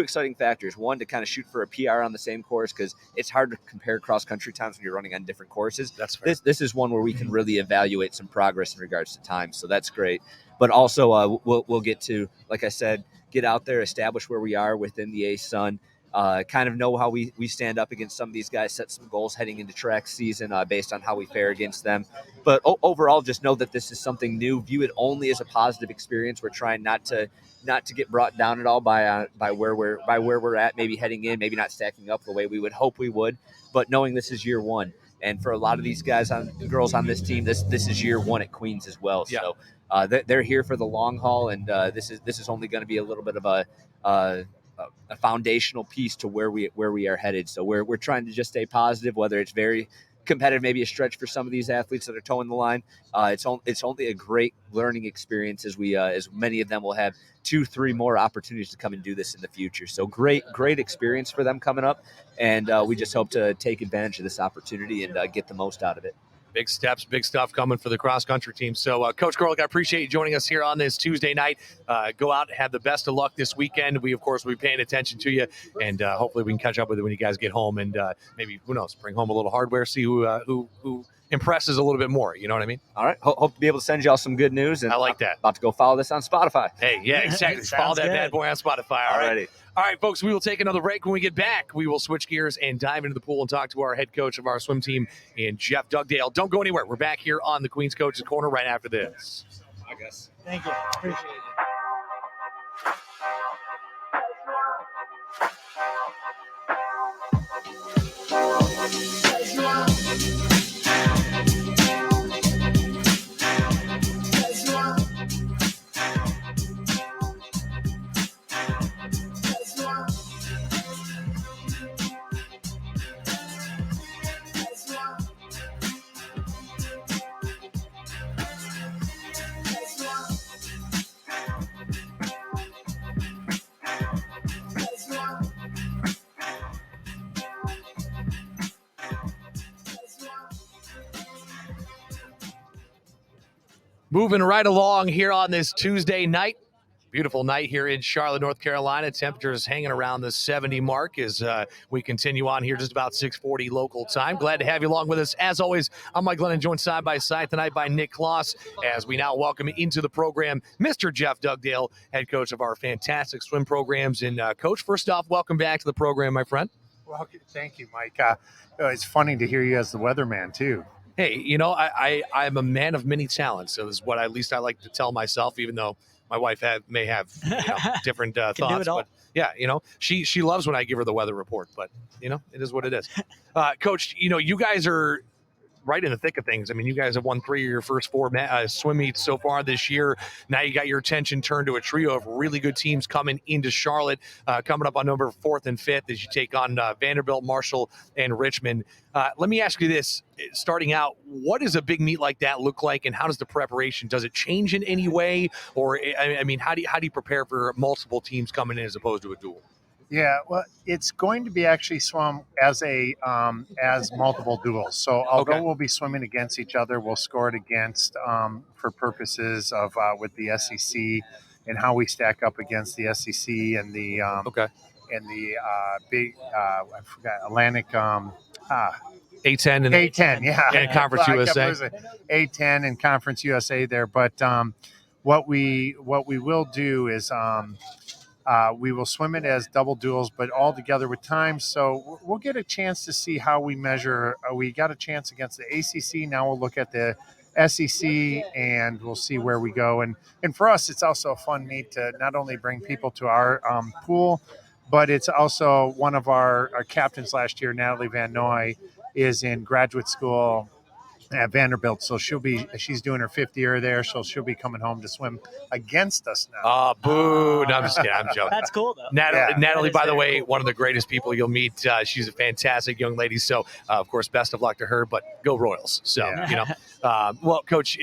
exciting factors. One, to kind of shoot for a PR on the same course, because it's hard to compare cross-country times when you're running on different courses. That's fair. This is one where we can really evaluate some progress in regards to time. So that's great. But also we'll get to, like I said, get out there, establish where we are within the A-Sun, kind of know how we stand up against some of these guys, set some goals heading into track season based on how we fare against them. But overall, just know that this is something new. View it only as a positive experience. We're trying not to get brought down at all by where we're at, maybe heading in, maybe not stacking up the way we would hope we would, but knowing this is year one. And for a lot of these guys girls on this team, this is year one at Queens as well. Yeah. So they're here for the long haul, and this is only going to be a little bit of a foundational piece to where we are headed. So we're trying to just stay positive, whether it's very competitive, maybe a stretch for some of these athletes that are towing the line. It's only a great learning experience as many of them will have 2-3 more opportunities to come and do this in the future. So great experience for them coming up, and we just hope to take advantage of this opportunity and get the most out of it. Big steps, big stuff coming for the cross-country team. So, Coach Gorlick, I appreciate you joining us here on this Tuesday night. Go out and have the best of luck this weekend. We, of course, will be paying attention to you, and hopefully we can catch up with you when you guys get home and maybe, who knows, bring home a little hardware, see who impresses a little bit more. You know what I mean? All right. Hope to be able to send y'all some good news. And I like that. About to go follow this on Spotify. Hey, yeah, exactly. Follow that bad boy on Spotify. All right. All right, folks, we will take another break. When we get back, we will switch gears and dive into the pool and talk to our head coach of our swim team, and Jeff Dugdale. Don't go anywhere. We're back here on the Queen's Coach's Corner right after this. I guess. Thank you. Appreciate it. Moving right along here on this Tuesday night. Beautiful night here in Charlotte, North Carolina. Temperatures hanging around the 70 mark as we continue on here just about 6:40 local time. Glad to have you along with us. As always, I'm Mike Glennon, joined side by side tonight by Nick Kloss as we now welcome into the program Mr. Jeff Dugdale, head coach of our fantastic swim programs. And Coach, first off, welcome back to the program, my friend. Well, thank you, Mike. It's funny to hear you as the weatherman, too. Hey, I'm a man of many talents. So is what at least I like to tell myself, even though my wife may have different thoughts. But yeah, she loves when I give her the weather report. But it is what it is. Coach, you guys are right in the thick of things. I mean, you guys have won 3 of your first 4 swim meets so far this year. Now you got your attention turned to a trio of really good teams coming into Charlotte, coming up on number 4th and 5th as you take on Vanderbilt, Marshall, and Richmond. Let me ask you this, starting out, what does a big meet like that look like, and how does the preparation, does it change in any way? Or, I mean, how do you prepare for multiple teams coming in as opposed to a duel? Yeah, well, it's going to be actually swum as as multiple duels. So although we'll be swimming against each other, we'll score it against for purposes of with the SEC and how we stack up against the SEC and the big I forgot Atlantic A10 and A10, yeah, and Conference USA. A10 and Conference USA there. But what we will do is we will swim it as double duels, but all together with time. So we'll get a chance to see how we measure. We got a chance against the ACC. Now we'll look at the SEC and we'll see where we go. And for us, it's also a fun meet to not only bring people to our pool, but it's also one of our captains last year, Natalie Van Noy, is in graduate school at Vanderbilt, so she's doing her 5th year there, so she'll be coming home to swim against us now. Oh, boo. No, I'm just kidding. I'm joking. That's cool, though. Natalie, by the way, cool. one of the greatest people you'll meet. She's a fantastic young lady, so, of course, best of luck to her, but go Royals. So, well, Coach,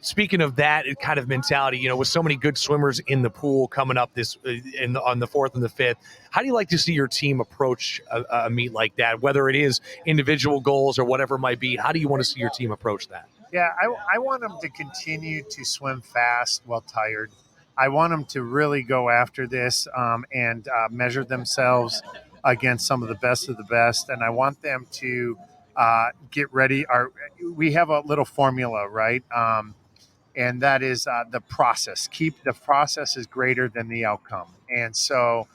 speaking of that kind of mentality, with so many good swimmers in the pool coming up on the 4th and the 5th, how do you like to see your team approach a meet like that, whether it is individual goals or whatever it might be? How do you want to see your team approach that? Yeah, I want them to continue to swim fast while tired. I want them to really go after this and measure themselves against some of the best. And I want them to get ready. We have a little formula, right? And that is the process. The process is greater than the outcome. And so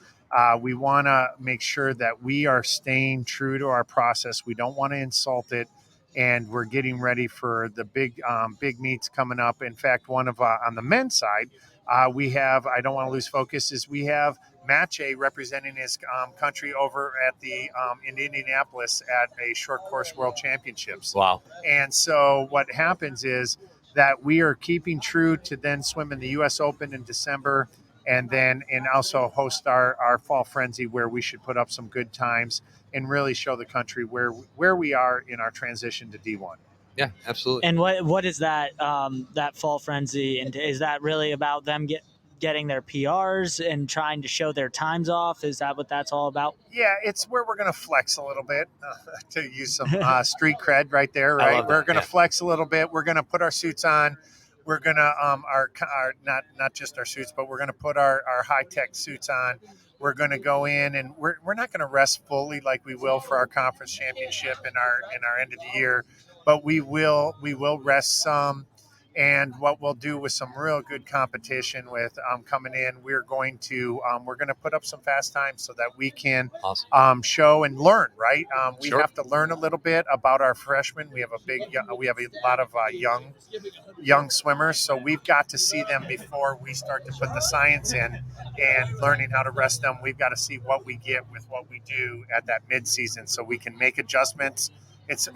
we want to make sure that we are staying true to our process. We don't want to insult it. And we're getting ready for the big meets coming up. In fact, on the men's side, we have, I don't want to lose focus, is we have Mache representing his country over at the in Indianapolis at a short course world championships. Wow. And so what happens is that we are keeping true to then swim in the U.S. Open in December and also host our Fall Frenzy, where we should put up some good times and really show the country where we are in our transition to D1. Yeah, absolutely. And what is that Fall Frenzy? And is that really about them getting their PRs and trying to show their times off? Is that what that's all about? Yeah, it's where we're going to flex a little bit to use some street cred right there, right? We're going to flex a little bit. We're going to put our suits on. We're going to our not just our suits, but we're going to put our high-tech suits on. We're going to go in and we're not going to rest fully like we will for our conference championship in our end of the year, but we will rest some. And what we'll do with some real good competition with coming in, we're going to put up some fast times so that we can show and learn. Right, we have to learn a little bit about our freshmen. We have a lot of young swimmers, so we've got to see them before we start to put the science in and learning how to rest them. We've got to see what we get with what we do at that mid-season, so we can make adjustments. It's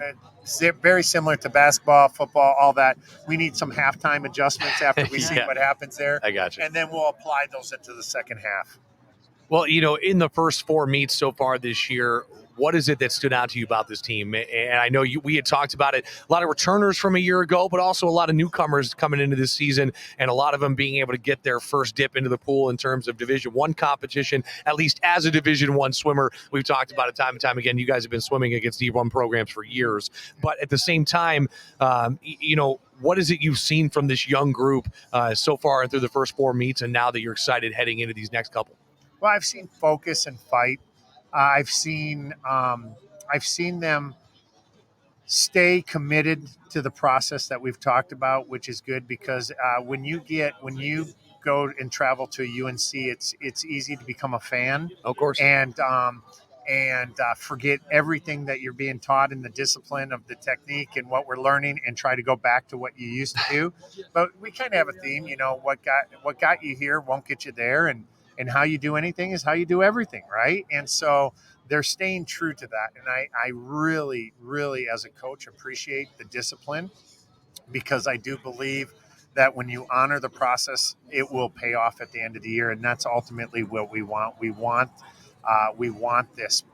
very similar to basketball, football, all that. We need some halftime adjustments after we see what happens there. I got you. And then we'll apply those into the second half. Well, in the first 4 meets so far this year, what is it that stood out to you about this team? And I know we had talked about it, a lot of returners from a year ago, but also a lot of newcomers coming into this season, and a lot of them being able to get their first dip into the pool in terms of Division I competition, at least as a Division I swimmer. We've talked about it time and time again. You guys have been swimming against D1 programs for years, but at the same time, what is it you've seen from this young group so far through the first 4 meets, and now that you're excited heading into these next couple? Well, I've seen focus and fight. I've seen them stay committed to the process that we've talked about, which is good because when you go and travel to a UNC, it's easy to become a fan, of course, and forget everything that you're being taught in the discipline of the technique and what we're learning, and try to go back to what you used to do. But we kind of have a theme, what got you here won't get you there, and how you do anything is how you do everything, right? And so they're staying true to that. And I really, really, as a coach, appreciate the discipline, because I do believe that when you honor the process, it will pay off at the end of the year. And that's ultimately what we want. We want this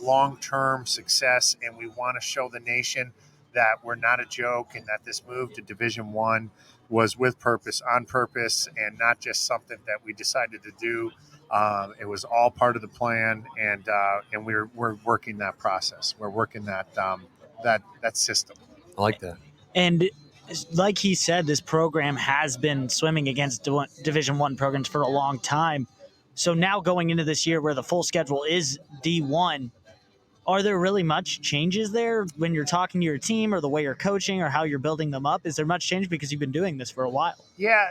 long-term success, and we want to show the nation that we're not a joke, and that this move to Division I was with purpose, on purpose, and not just something that we decided to do. It was all part of the plan, and we're working that process. We're working that system. I like that. And like he said, this program has been swimming against Division I programs for a long time. So now going into this year where the full schedule is D1, are there really much changes there when you're talking to your team, or the way you're coaching, or how you're building them up? Is there much change because you've been doing this for a while? Yeah,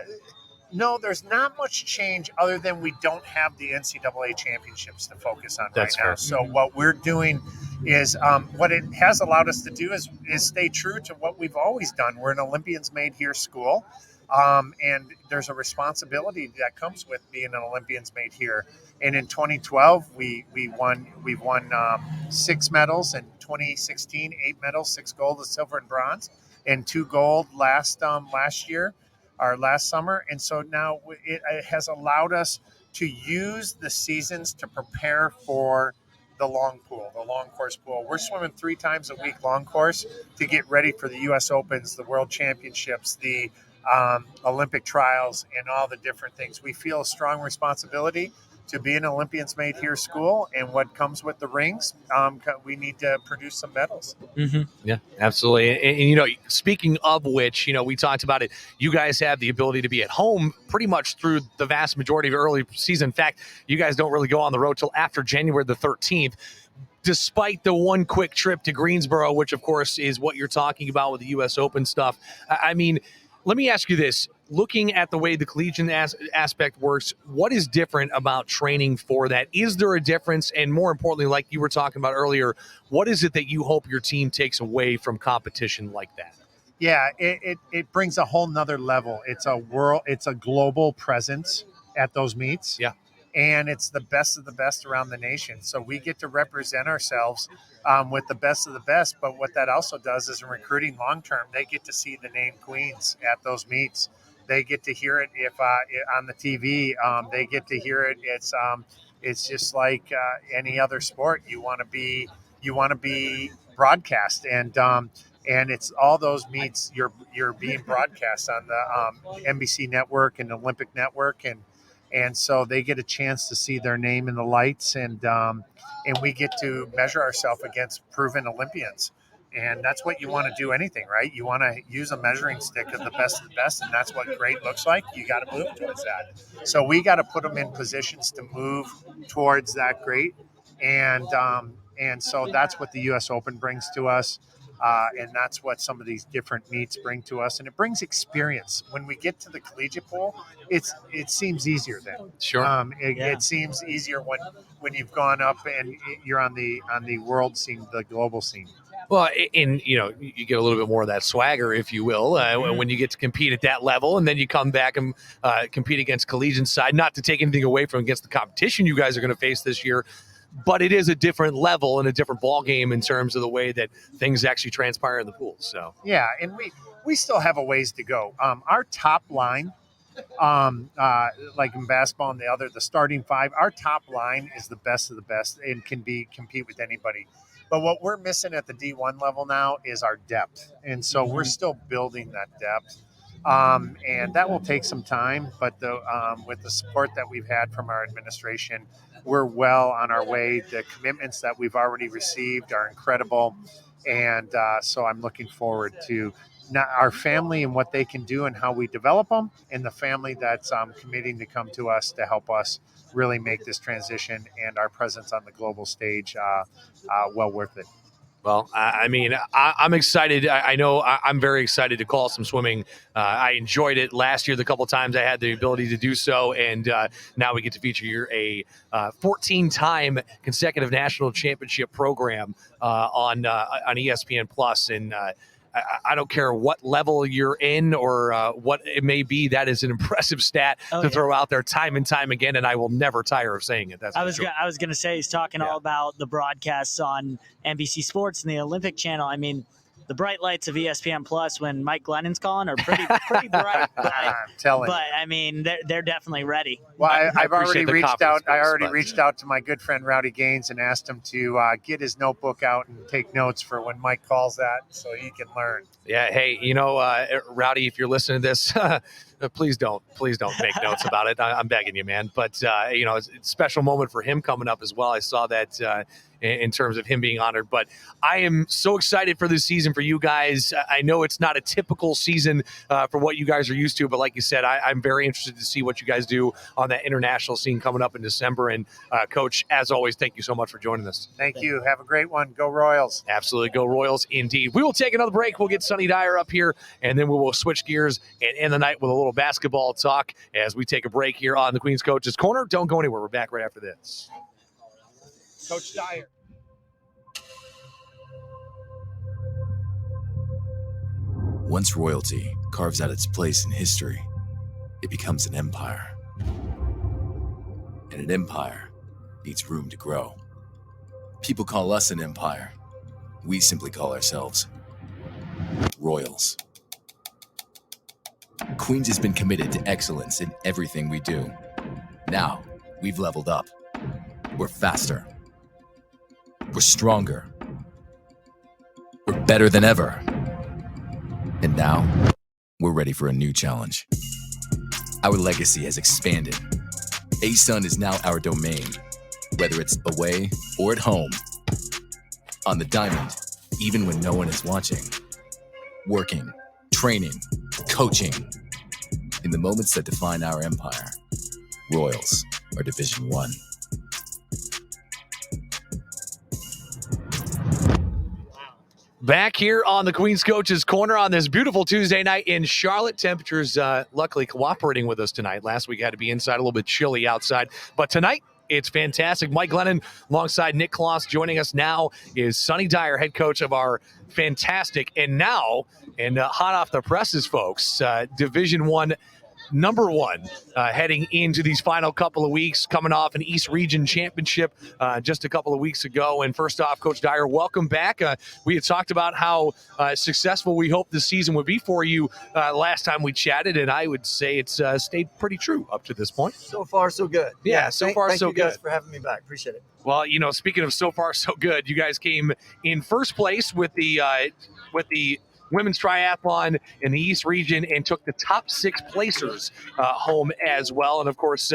no, there's not much change other than we don't have the NCAA championships to focus on right now. So what we're doing is what it has allowed us to do is stay true to what we've always done. We're an Olympians Made Here school. And there's a responsibility that comes with being an Olympians Made Here. And in 2012, we won 6 medals. In 2016, 8 medals, 6 gold, a silver, and bronze, and 2 gold last summer. And so now it has allowed us to use the seasons to prepare for the long course pool. We're swimming 3 times a week long course to get ready for the U.S. Opens, the World Championships, the Olympic trials, and all the different things. We feel a strong responsibility to be an Olympians Made Here school, and what comes with the rings, we need to produce some medals. Mm-hmm. Yeah, absolutely. And speaking of which, we talked about it. You guys have the ability to be at home pretty much through the vast majority of early season. In fact, you guys don't really go on the road till after January the 13th. Despite the one quick trip to Greensboro, which of course is what you're talking about with the U.S. Open stuff. I mean, let me ask you this. Looking at the way the collegiate aspect works, what is different about training for that? Is there a difference? And more importantly, like you were talking about earlier, what is it that you hope your team takes away from competition like that? Yeah, it brings a whole nother level. It's a global presence at those meets. Yeah. And it's the best of the best around the nation. So we get to represent ourselves with the best of the best. But what that also does is, in recruiting long term, they get to see the name Queens at those meets. They get to hear it on the TV. They get to hear it. It's just like any other sport. You want to be broadcast, and it's all those meets. You're being broadcast on the NBC network and Olympic network, and so they get a chance to see their name in the lights, and we get to measure ourselves against proven Olympians. And that's what you want to do anything, right? You want to use a measuring stick of the best of the best, and that's what great looks like. You got to move towards that. So we got to put them in positions to move towards that great. And so that's what the U.S. Open brings to us. And that's what some of these different meets bring to us. And it brings experience. When we get to the collegiate pool, it seems easier then. Sure. It seems easier when you've gone up and you're on the world scene, the global scene. Well, and you get a little bit more of that swagger, if you will, when you get to compete at that level, and then you come back and compete against collegiate side. Not to take anything away from against the competition you guys are going to face this year, but it is a different level and a different ball game in terms of the way that things actually transpire in the pool. So yeah, and we still have a ways to go. Our top line like in basketball and the starting five. Our top line is the best of the best and can compete with anybody. But what we're missing at the D1 level now is our depth. And so we're still building that depth. And that will take some time, but with the support that we've had from our administration, we're well on our way. The commitments that we've already received are incredible. And so I'm looking forward to our family and what they can do and how we develop them, and the family that's committing to come to us to help us really make this transition and our presence on the global stage well worth it. Well, I'm excited. I know I'm very excited to call some swimming. I enjoyed it last year the couple times I had the ability to do so, and now we get to feature a 14-time consecutive national championship program on ESPN Plus, and I don't care what level you're in or what it may be. That is an impressive stat to throw out there time and time again, and I will never tire of saying it. I was going to say he's talking all about the broadcasts on NBC Sports and the Olympic Channel. I mean, the bright lights of ESPN Plus when Mike Glennon's calling are pretty bright. But I mean, they're definitely ready. Well, I've already reached out. I already reached out to my good friend Rowdy Gaines and asked him to get his notebook out and take notes for when Mike calls that, so he can learn. Yeah. Hey, Rowdy, if you're listening to this, please don't make notes about it. I'm begging you, man. But it's a special moment for him coming up as well. I saw that in terms of him being honored. But I am so excited for this season for you guys. I know it's not a typical season for what you guys are used to, but like you said, I'm very interested to see what you guys do on that international scene coming up in December. And Coach, as always, thank you so much for joining us. Thank you. Have a great one. Go Royals. Absolutely. Go Royals indeed. We will take another break. We'll get Sonny Dyer up here, and then we will switch gears and end the night with a little basketball talk as we take a break here on the Queen's Coaches Corner. Don't go anywhere. We're back right after this. Coach Dyer. Once royalty carves out its place in history, it becomes an empire. And an empire needs room to grow. People call us an empire. We simply call ourselves Royals. Queens has been committed to excellence in everything we do. Now, we've leveled up. We're faster. We're stronger. We're better than ever. And now, we're ready for a new challenge. Our legacy has expanded. ASUN is now our domain, whether it's away or at home. On the diamond, even when no one is watching. Working, training, coaching. In the moments that define our empire, Royals are Division 1. Back here on the Queen's Coaches Corner on this beautiful Tuesday night in Charlotte. Temperatures luckily cooperating with us tonight. Last week had to be inside, a little bit chilly outside. But tonight, it's fantastic. Mike Glennon alongside Nick Kloss. Joining us now is Sonny Dyer, head coach of our fantastic and hot off the presses, folks, Division 1 number one heading into these final couple of weeks, coming off an East Region Championship just a couple of weeks ago. And first off, Coach Dyer, welcome back. We had talked about how successful we hoped this season would be for you last time we chatted, and I would say it's stayed pretty true up to this point. So far, so good. Yeah, so far, so good. Thank you guys for having me back. Appreciate it. Well, speaking of so far, so good, you guys came in first place with the women's triathlon in the East Region and took the top 6 placers home as well. And of course,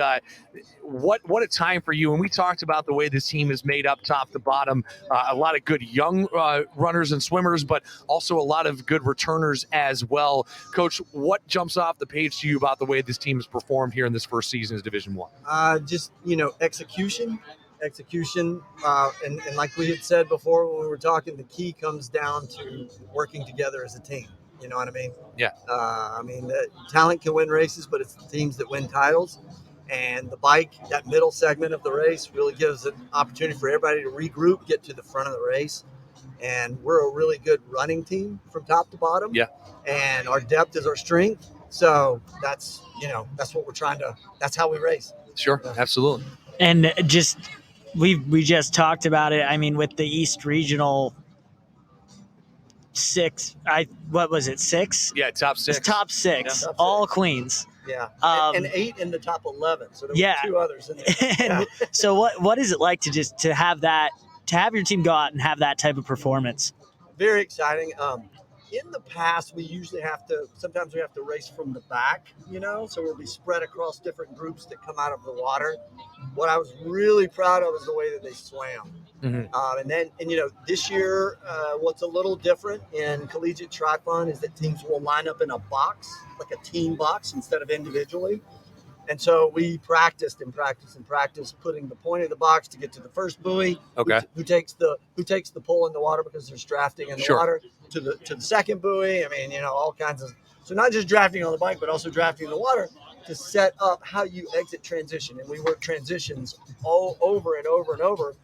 what a time for you. And we talked about the way this team is made up top to bottom. A lot of good young runners and swimmers, but also a lot of good returners as well. Coach, what jumps off the page to you about the way this team has performed here in this first season as Division 1? Just, execution. And like we had said before when we were talking, the key comes down to working together as a team. You know what I mean? Yeah. The talent can win races, but it's the teams that win titles. And the bike, that middle segment of the race, really gives an opportunity for everybody to regroup, get to the front of the race. And we're a really good running team from top to bottom. Yeah. And our depth is our strength. So that's what we're trying to, that's how we race. Sure. Absolutely. And we just talked about it. I mean, with the East Regional 6, what was it, 6? Yeah, top 6. It's top 6, Yeah. all Queens. Yeah. Um, and 8 in the top 11. So there Yeah. were 2 others in there. And so what is it like to have your team go out and have that type of performance? Very exciting. In the past, sometimes we have to race from the back, so we'll be spread across different groups that come out of the water. What I was really proud of is the way that they swam. And this year, what's a little different in collegiate triathlon is that teams will line up in a box, like a team box, instead of individually. And so we practiced putting the point of the box to get to the first buoy. Okay. Who takes the pull in the water because there's drafting in the water to the second buoy. I mean, all kinds of. So not just drafting on the bike, but also drafting in the water to set up how you exit transition. And we work transitions all over and over and over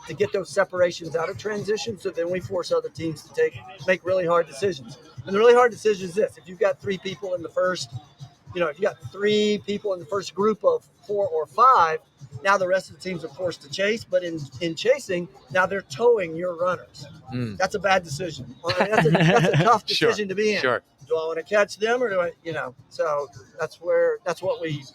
to get those separations out of transition. So then we force other teams to make really hard decisions. And the really hard decision is this: if you've got 3 people in the first. If you got 3 people in the first group of 4 or 5, now the rest of the teams are forced to chase. But in chasing, now they're towing your runners. That's a bad decision. That's a tough decision to be in. Sure. Do I want to catch them or do I? So that's what we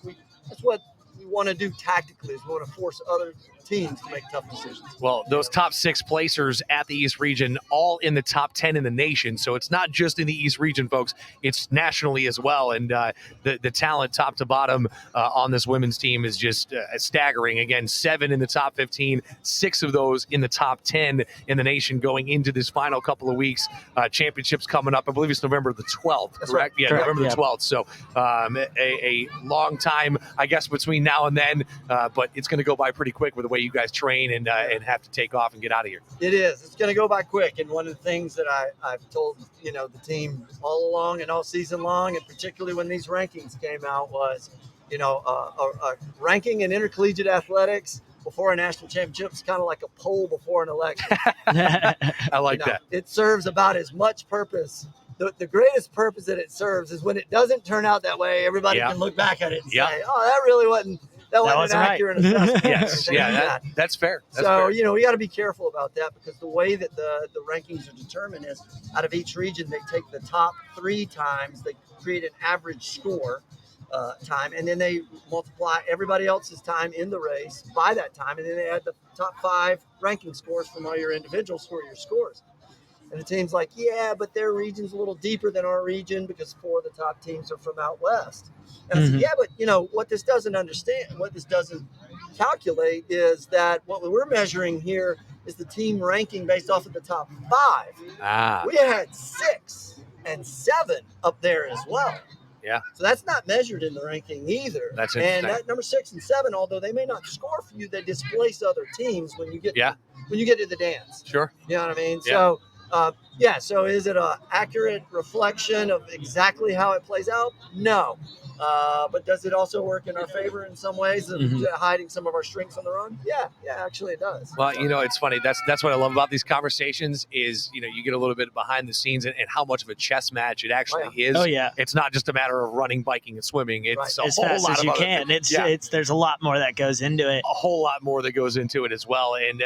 want to do tactically is we want to force other teams to make tough decisions. Well, those top 6 placers at the East Region, all in the top 10 in the nation. So it's not just in the East Region, folks. It's nationally as well. And the talent top to bottom on this women's team is just staggering. Again, 7 in the top 15, 6 of those in the top 10 in the nation going into this final couple of weeks. Championships coming up. I believe it's November the 12th, correct? Right. Yeah, Correct. November the 12th. So a long time, I guess, between now and then. But it's going to go by pretty quick with the way you guys train and have to take off and get out of here. It is. It's going to go by quick. And one of the things that I've told, the team all along and all season long, and particularly when these rankings came out was, a ranking in intercollegiate athletics before a national championship is kind of like a poll before an election. I like that. It serves about as much purpose. The greatest purpose that it serves is when it doesn't turn out that way, everybody can look back at it and say, oh, that really wasn't an accurate assessment. Yes, that's fair. That's so, fair. we got to be careful about that because the way that the rankings are determined is out of each region, they take the top 3 times, they create an average score time, and then they multiply everybody else's time in the race by that time, and then they add the top 5 ranking scores from all your individuals for your scores. And the team's like, yeah, but their region's a little deeper than our region because 4 of the top teams are from out west. And I said, yeah, but what this doesn't calculate is that what we're measuring here is the team ranking based off of the top 5. We had 6 and 7 up there as well. Yeah. So that's not measured in the ranking either. That's interesting. And that number 6 and 7, although they may not score for you, they displace other teams when you get to the dance. Sure. You know what I mean? Yeah. So so is it an accurate reflection of exactly how it plays out? No. But does it also work in our favor in some ways of hiding some of our strengths on the run? Yeah, actually it does. Well, it's funny. That's what I love about these conversations is, you get a little bit behind the scenes and how much of a chess match it actually is. Oh, yeah. It's not just a matter of running, biking, and swimming. It's a as whole fast lot as of you other can. things. There's a lot more that goes into it. A whole lot more that goes into it as well. And,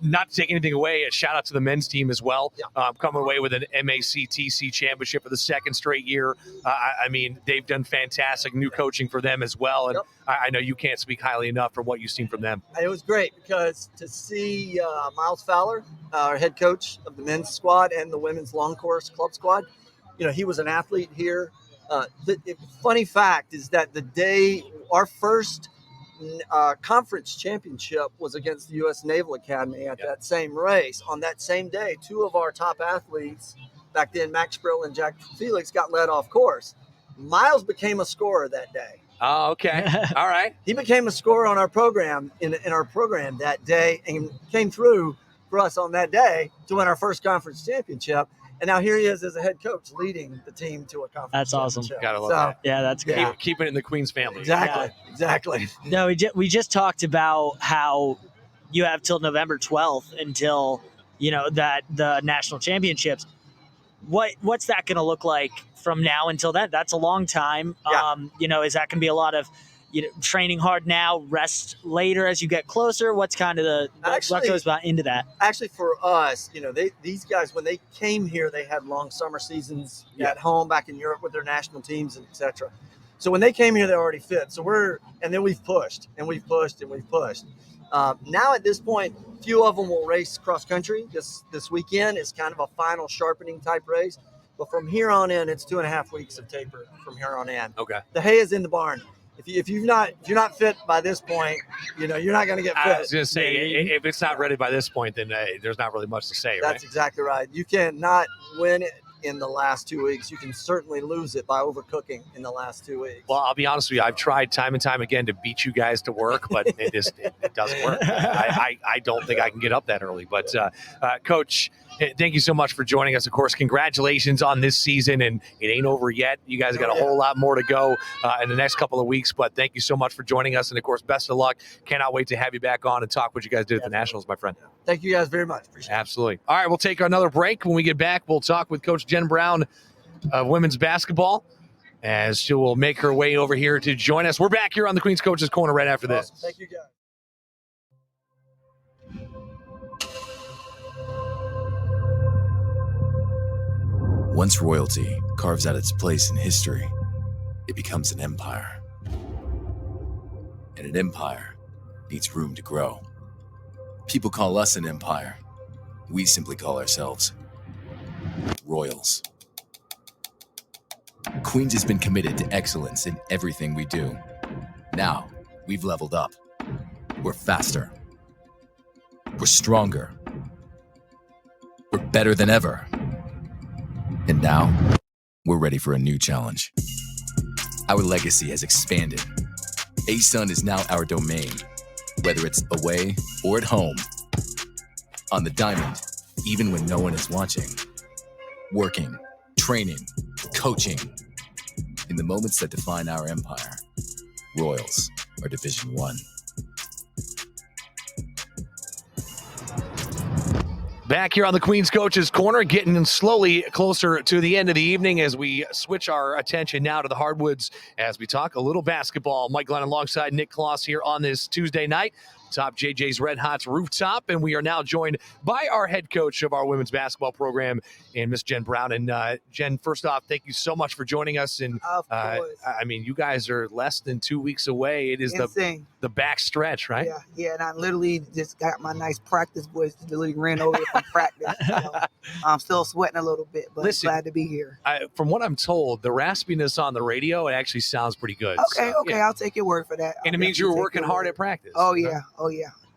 not to take anything away, a shout out to the men's team as well. Coming away with an MACTC championship for the 2nd straight year. I mean, they've done fantastic new coaching for them as well. And I know you can't speak highly enough for what you've seen from them. It was great because to see Miles Fowler, our head coach of the men's squad and the women's long course club squad, he was an athlete here. The funny fact is that the day our first conference championship was against the U.S. Naval Academy at that same race. On that same day, 2 of our top athletes back then, Max Sprill and Jack Felix, got led off course. Miles became a scorer that day. Oh, okay. All right. He became a scorer on our program in our program that day and came through for us on that day to win our first conference championship. And now here he is as a head coach leading the team to a conference. That's awesome. Gotta love that. Yeah, that's great. Keeping it in the Queens family. Exactly. No, we just talked about how you have till November 12th until that the national championships. What's that going to look like from now until then? That's a long time. Is that going to be a lot of training hard now, rest later as you get closer? What's kind of what goes into that? Actually, for us, these guys, when they came here, they had long summer seasons at home back in Europe with their national teams and etc. So when they came here, they're already fit. And then we've pushed and we've pushed and we've pushed. Now at this point, few of them will race cross country this weekend. It's kind of a final sharpening type race. But from here on in, it's 2.5 weeks of taper from here on in. Okay. The hay is in the barn. If you're not fit by this point, you're not going to get fit. I was going to say, if it's not ready by this point, then there's not really much to say, right? That's exactly right. You cannot win it in the last 2 weeks. You can certainly lose it by overcooking in the last 2 weeks. Well, I'll be honest with you. I've tried time and time again to beat you guys to work, but it doesn't work. I don't think I can get up that early. But, Coach, thank you so much for joining us. Of course, congratulations on this season, and it ain't over yet. You guys got a whole lot more to go in the next couple of weeks, but thank you so much for joining us. And, of course, best of luck. Cannot wait to have you back on and talk what you guys did at the Nationals, my friend. Thank you guys very much. Appreciate it. Absolutely. All right, we'll take another break. When we get back, we'll talk with Coach Jen Brown of women's basketball as she will make her way over here to join us. We're back here on the Queen's Coaches Corner right after this. Awesome. Thank you, guys. Once royalty carves out its place in history, it becomes an empire. And an empire needs room to grow. People call us an empire. We simply call ourselves Royals. Queens has been committed to excellence in everything we do. Now, we've leveled up. We're faster. We're stronger. We're better than ever. And now, we're ready for a new challenge. Our legacy has expanded. ASUN is now our domain, whether it's away or at home. On the diamond, even when no one is watching. Working, training, coaching. In the moments that define our empire, Royals are Division One. Back here on the Queen's Coaches Corner, getting slowly closer to the end of the evening as we switch our attention now to the hardwoods as we talk a little basketball. Mike Glenn alongside Nick Kloss here on this Tuesday night. Top JJ's Red Hots rooftop, and we are now joined by our head coach of our women's basketball program, and Miss Jen Brown. And Jen, first off, thank you so much for joining us. And of course. I mean, you guys are less than 2 weeks away. It is Insane. the back stretch, right? Yeah, and I literally just got my nice practice voice. Literally ran over here from practice. I'm still sweating a little bit, but Listen, glad to be here. From what I'm told, the raspiness on the radio, it actually sounds pretty good. Okay, So, yeah. I'll take your word for that. And it means you were working hard at practice. Oh yeah.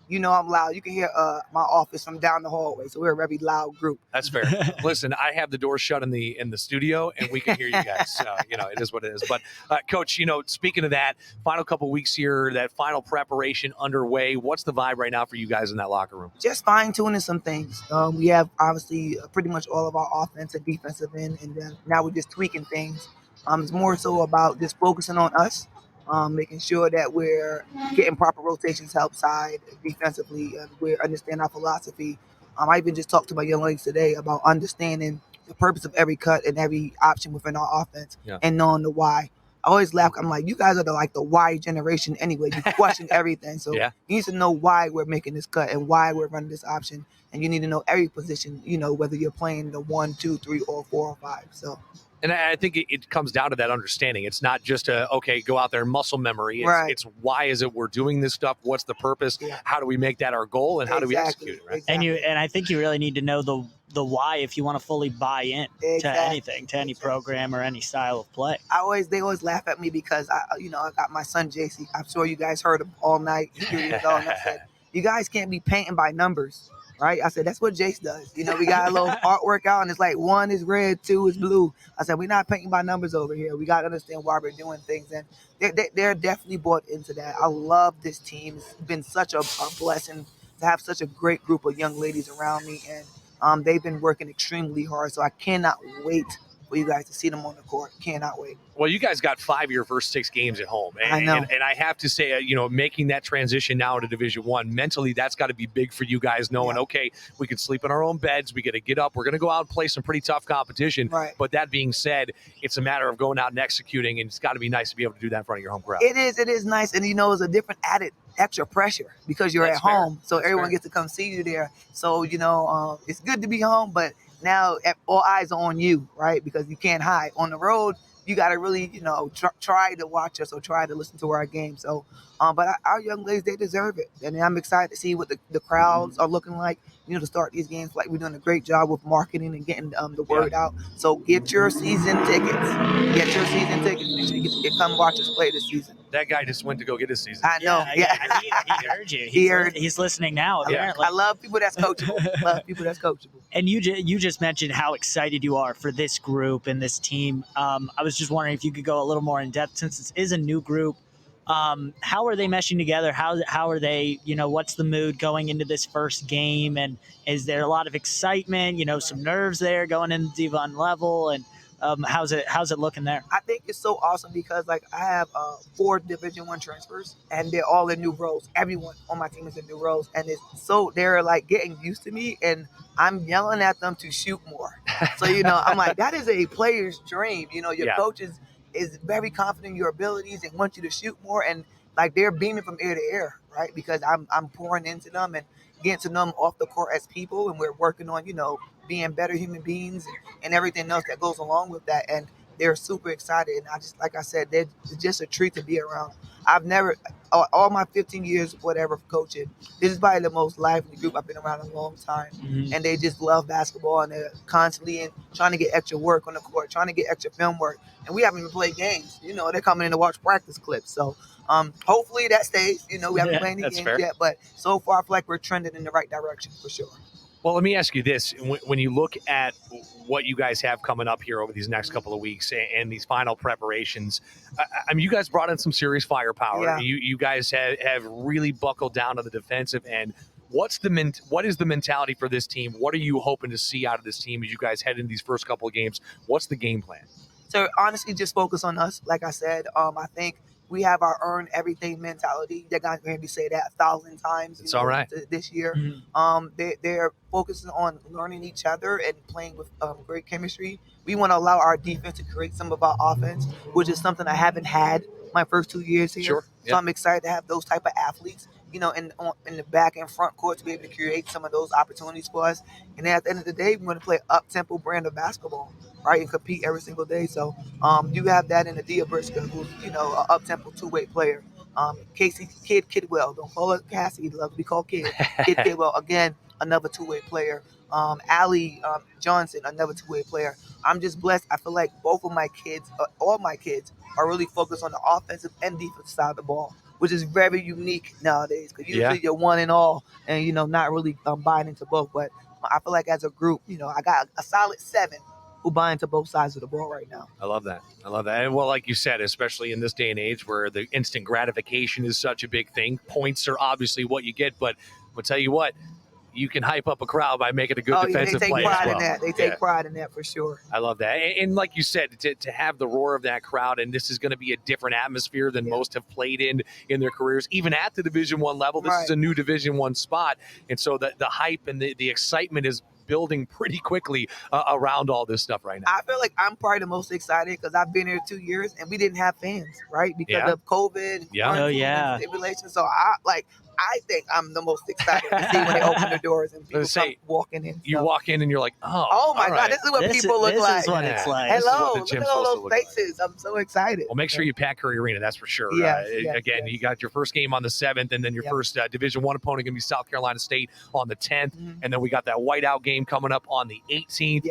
You know I'm loud. You can hear my office from down the hallway, so we're a very loud group. That's fair. Listen, I have the door shut in the studio, and we can hear you guys. So, it is what it is. But, Coach, speaking of that, final couple weeks here, that final preparation underway. What's the vibe right now for you guys in that locker room? Just fine-tuning some things. We have, obviously, pretty much all of our offensive, defensive end, and then now we're just tweaking things. It's more so about just focusing on us. Making sure that we're getting proper rotations outside defensively. We understand our philosophy. I even just talked to my young ladies today about understanding the purpose of every cut and every option within our offense and knowing the why. I always laugh. I'm like, you guys are the why generation anyway. You question everything. So you need to know why we're making this cut and why we're running this option. And you need to know every position, whether you're playing the 1, 2, 3, or 4 or 5. So. And I think it comes down to that understanding. It's not just go out there and muscle memory. It's why is it we're doing this stuff? What's the purpose? Yeah. How do we make that our goal? And how do we execute it? Right? Exactly. And I think you really need to know the why if you want to fully buy in to anything, to any program or any style of play. They always laugh at me because I got my son JC. I'm sure you guys heard him all night. And I said, you guys can't be painting by numbers. Right? I said, that's what Jace does. We got a little artwork out and it's like 1 is red, 2 is blue. I said, we're not painting by numbers over here. We got to understand why we're doing things. And they're definitely bought into that. I love this team. It's been such a blessing to have such a great group of young ladies around me. And they've been working extremely hard. So I cannot wait for you guys to see them on the court. Cannot wait. Well, you guys got 5 of your first 6 games at home. And, I know. And I have to say, making that transition now to Division One, mentally, that's got to be big for you guys knowing, okay, we can sleep in our own beds. We got to get up. We're going to go out and play some pretty tough competition. Right. But that being said, it's a matter of going out and executing, and it's got to be nice to be able to do that in front of your home crowd. It is nice. And, it's a different added extra pressure because you're at home. So everyone gets to come see you there. So, it's good to be home, but now all eyes are on you, right? Because you can't hide. On the road, you got to really, try to watch us or try to listen to our game. So, but our young ladies, they deserve it. And I'm excited to see what the crowds are looking like, to start these games. Like, we're doing a great job with marketing and getting the word out. So get your season tickets. Make sure you come watch us play this season. That guy just went to go get his season. I know. Yeah. He heard you. He's listening now, apparently. I love people that's coachable. And you just mentioned how excited you are for this group and this team. I was just wondering if you could go a little more in depth, since this is a new group. How are they meshing together? How are they, what's the mood going into this first game? And is there a lot of excitement, some nerves there going into D1 level? And how's it looking there? I think it's so awesome because I have 4 Division I transfers, and they're all in new roles. Everyone on my team is in new roles, and they're getting used to me, and I'm yelling at them to shoot more. So I'm like, that is a player's dream. Your coach is very confident in your abilities and wants you to shoot more, and they're beaming from ear to ear, right? Because I'm pouring into them and getting to know them off the court as people, and we're working on being better human beings and everything else that goes along with that. And they're super excited. And like I said, they're just a treat to be around. I've never, all my 15 years, whatever, coaching, this is probably the most lively group I've been around in a long time. Mm-hmm. And they just love basketball, and they're constantly trying to get extra work on the court, trying to get extra film work. And we haven't even played games. They're coming in to watch practice clips. So hopefully that stays. We haven't played any games yet. But so far, I feel like we're trending in the right direction for sure. Well, let me ask you this. When you look at what you guys have coming up here over these next couple of weeks and these final preparations, I mean, you guys brought in some serious firepower. Yeah. You guys have really buckled down to the defensive end. What is the mentality for this team? What are you hoping to see out of this team as you guys head into these first couple of games? What's the game plan? So honestly, just focus on us. Like I said, I think we have our earn everything mentality. They're going to hear me say that 1,000 times. It's all right. This year. Mm-hmm. They're focusing on learning each other and playing with great chemistry. We want to allow our defense to create some of our offense, which is something I haven't had my first 2 years here. Sure. So I'm excited to have those type of athletes, in the back and front court to be able to create some of those opportunities for us. And then at the end of the day, we want to play up-tempo brand of basketball, right, and compete every single day. So you have that in Adia Briska, who's, an up-tempo two-way player. Casey Kidwell, don't call her Cassie, he loves to be called Kid. Kid Kidwell, again, another two-way player. Allie Johnson, another two-way player. I'm just blessed. I feel like both of my kids, all my kids, are really focused on the offensive and defensive side of the ball, which is very unique nowadays, because usually you're one and all and, not really buying into both. But I feel like as a group, I got a solid 7 who buy into both sides of the ball right now. I love that. And well, like you said, especially in this day and age where the instant gratification is such a big thing, points are obviously what you get, but I'll tell you what, you can hype up a crowd by making a good defensive play as well. They take pride in that for sure. I love that. And like you said, to have the roar of that crowd, and this is going to be a different atmosphere than most have played in their careers, even at the Division I level. This is a new Division I spot. And so the hype and the excitement is building pretty quickly around all this stuff right now. I feel like I'm probably the most excited because I've been here 2 years and we didn't have fans, right? Because of COVID. And stimulation. So I think I'm the most excited to see when they open the doors and people come walking in. You walk in and you're like, oh my God, this is what people look like. This is what it's like. Hello, look at all those faces. I'm so excited. Well, make sure you pack Curry Arena, that's for sure. Again, you got your first game on the 7th, and then your first Division I opponent going to be South Carolina State on the 10th, and then we got that whiteout game coming up on the 18th.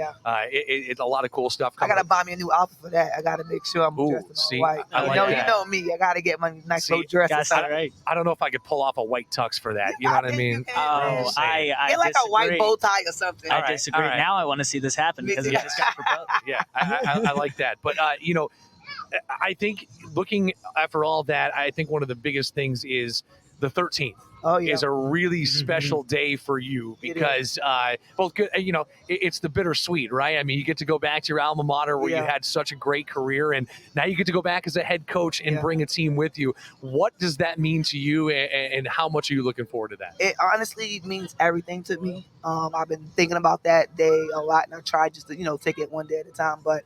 It's a lot of cool stuff coming I got to buy me a new outfit for that. I got to make sure I'm dressed in all white. You know me. I got to get my nice little dress. I don't know if I could pull off a white tux for that. You know what I mean? I get like a white bow tie or something. I disagree. Right. Now I want to see this happen because it just got proposed. I like that. But, I think looking after all that, I think one of the biggest things is the 13th. Is a really special day for you because it's the bittersweet, right? I mean, you get to go back to your alma mater where you had such a great career, and now you get to go back as a head coach and bring a team with you. What does that mean to you, and how much are you looking forward to that? It honestly means everything to me. I've been thinking about that day a lot, and I try just to take it one day at a time. But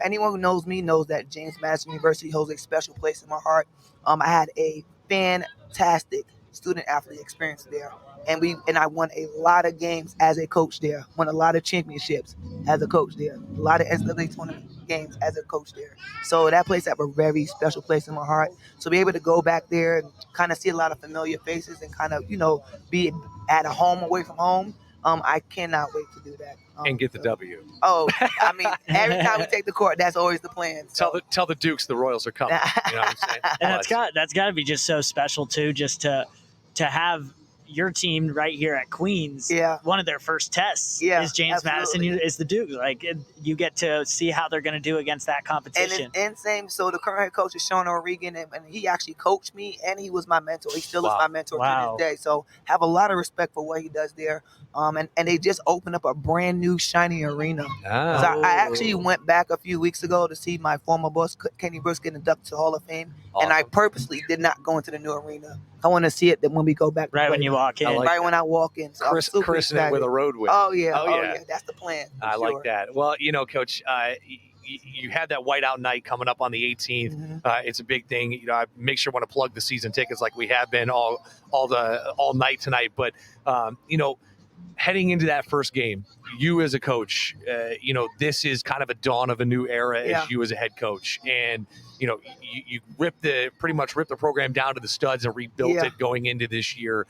anyone who knows me knows that James Madison University holds a special place in my heart. I had a fantastic student-athlete experience there. And I won a lot of games as a coach there. Won a lot of championships as a coach there. A lot of NCAA tournaments. games as a coach there. So that place have a very special place in my heart. So be able to go back there and kind of see a lot of familiar faces and kind of, be at a home away from home. I cannot wait to do that. And get the W. Oh, I mean, every time we take the court, that's always the plan. So. Tell the Dukes the Royals are coming. You know what I'm saying? And that's got to be just so special too, just to have your team right here at Queens. Yeah. One of their first tests is James Madison is the Duke. Like you get to see how they're going to do against that competition. And same. So the current head coach is Sean O'Regan, and he actually coached me, and he was my mentor. He still is my mentor to this day. So have a lot of respect for what he does there. And they just opened up a brand new shiny arena. I actually went back a few weeks ago to see my former boss Kenny Brooks get inducted to Hall of Fame, and I purposely did not go into the new arena. I want to see it when we go back. Right when you walk in. When I walk in. So Christen it with a road win. Oh yeah. That's the plan. I like that. Well, Coach, you had that whiteout night coming up on the 18th. Mm-hmm. It's a big thing. I make sure I want to plug the season tickets like we have been all night tonight. But heading into that first game, you as a coach, this is kind of a dawn of a new era as you as a head coach, and you pretty much ripped the program down to the studs and rebuilt it going into this year.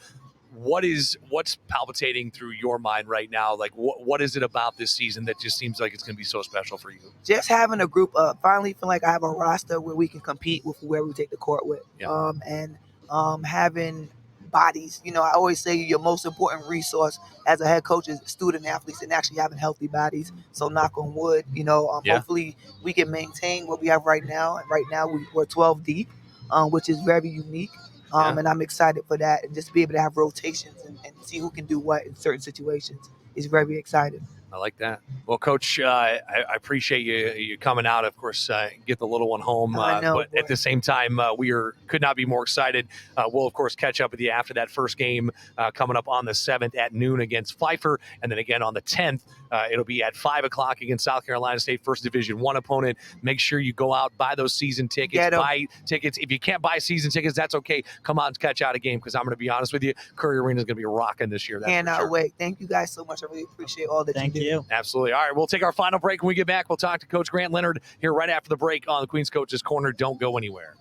What's palpitating through your mind right now? Like, what is it about this season that just seems like it's going to be so special for you? Just having a group of, finally feel like I have a roster where we can compete with whoever we take the court with. Yeah. Having bodies. I always say your most important resource as a head coach is student athletes and actually having healthy bodies. So knock on wood, hopefully we can maintain what we have right now. And right now we're 12 deep, which is very unique. And I'm excited for that. And just be able to have rotations and see who can do what in certain situations is very exciting. I like that. Well, Coach, I appreciate you coming out. Of course, get the little one home. But at the same time, could not be more excited. We'll, of course, catch up with you after that first game coming up on the 7th at noon against Pfeiffer. And then again on the 10th, it'll be at 5 o'clock against South Carolina State, first Division I opponent. Make sure you go out, buy those season tickets, buy tickets. If you can't buy season tickets, that's okay. Come out and catch out a game because I'm going to be honest with you, Curry Arena is going to be rocking this year. Cannot wait. Thank you guys so much. I really appreciate all that you do. Absolutely. All right, we'll take our final break. When we get back, we'll talk to Coach Grant Leonard here right after the break on the Queen's Coaches Corner. Don't go anywhere.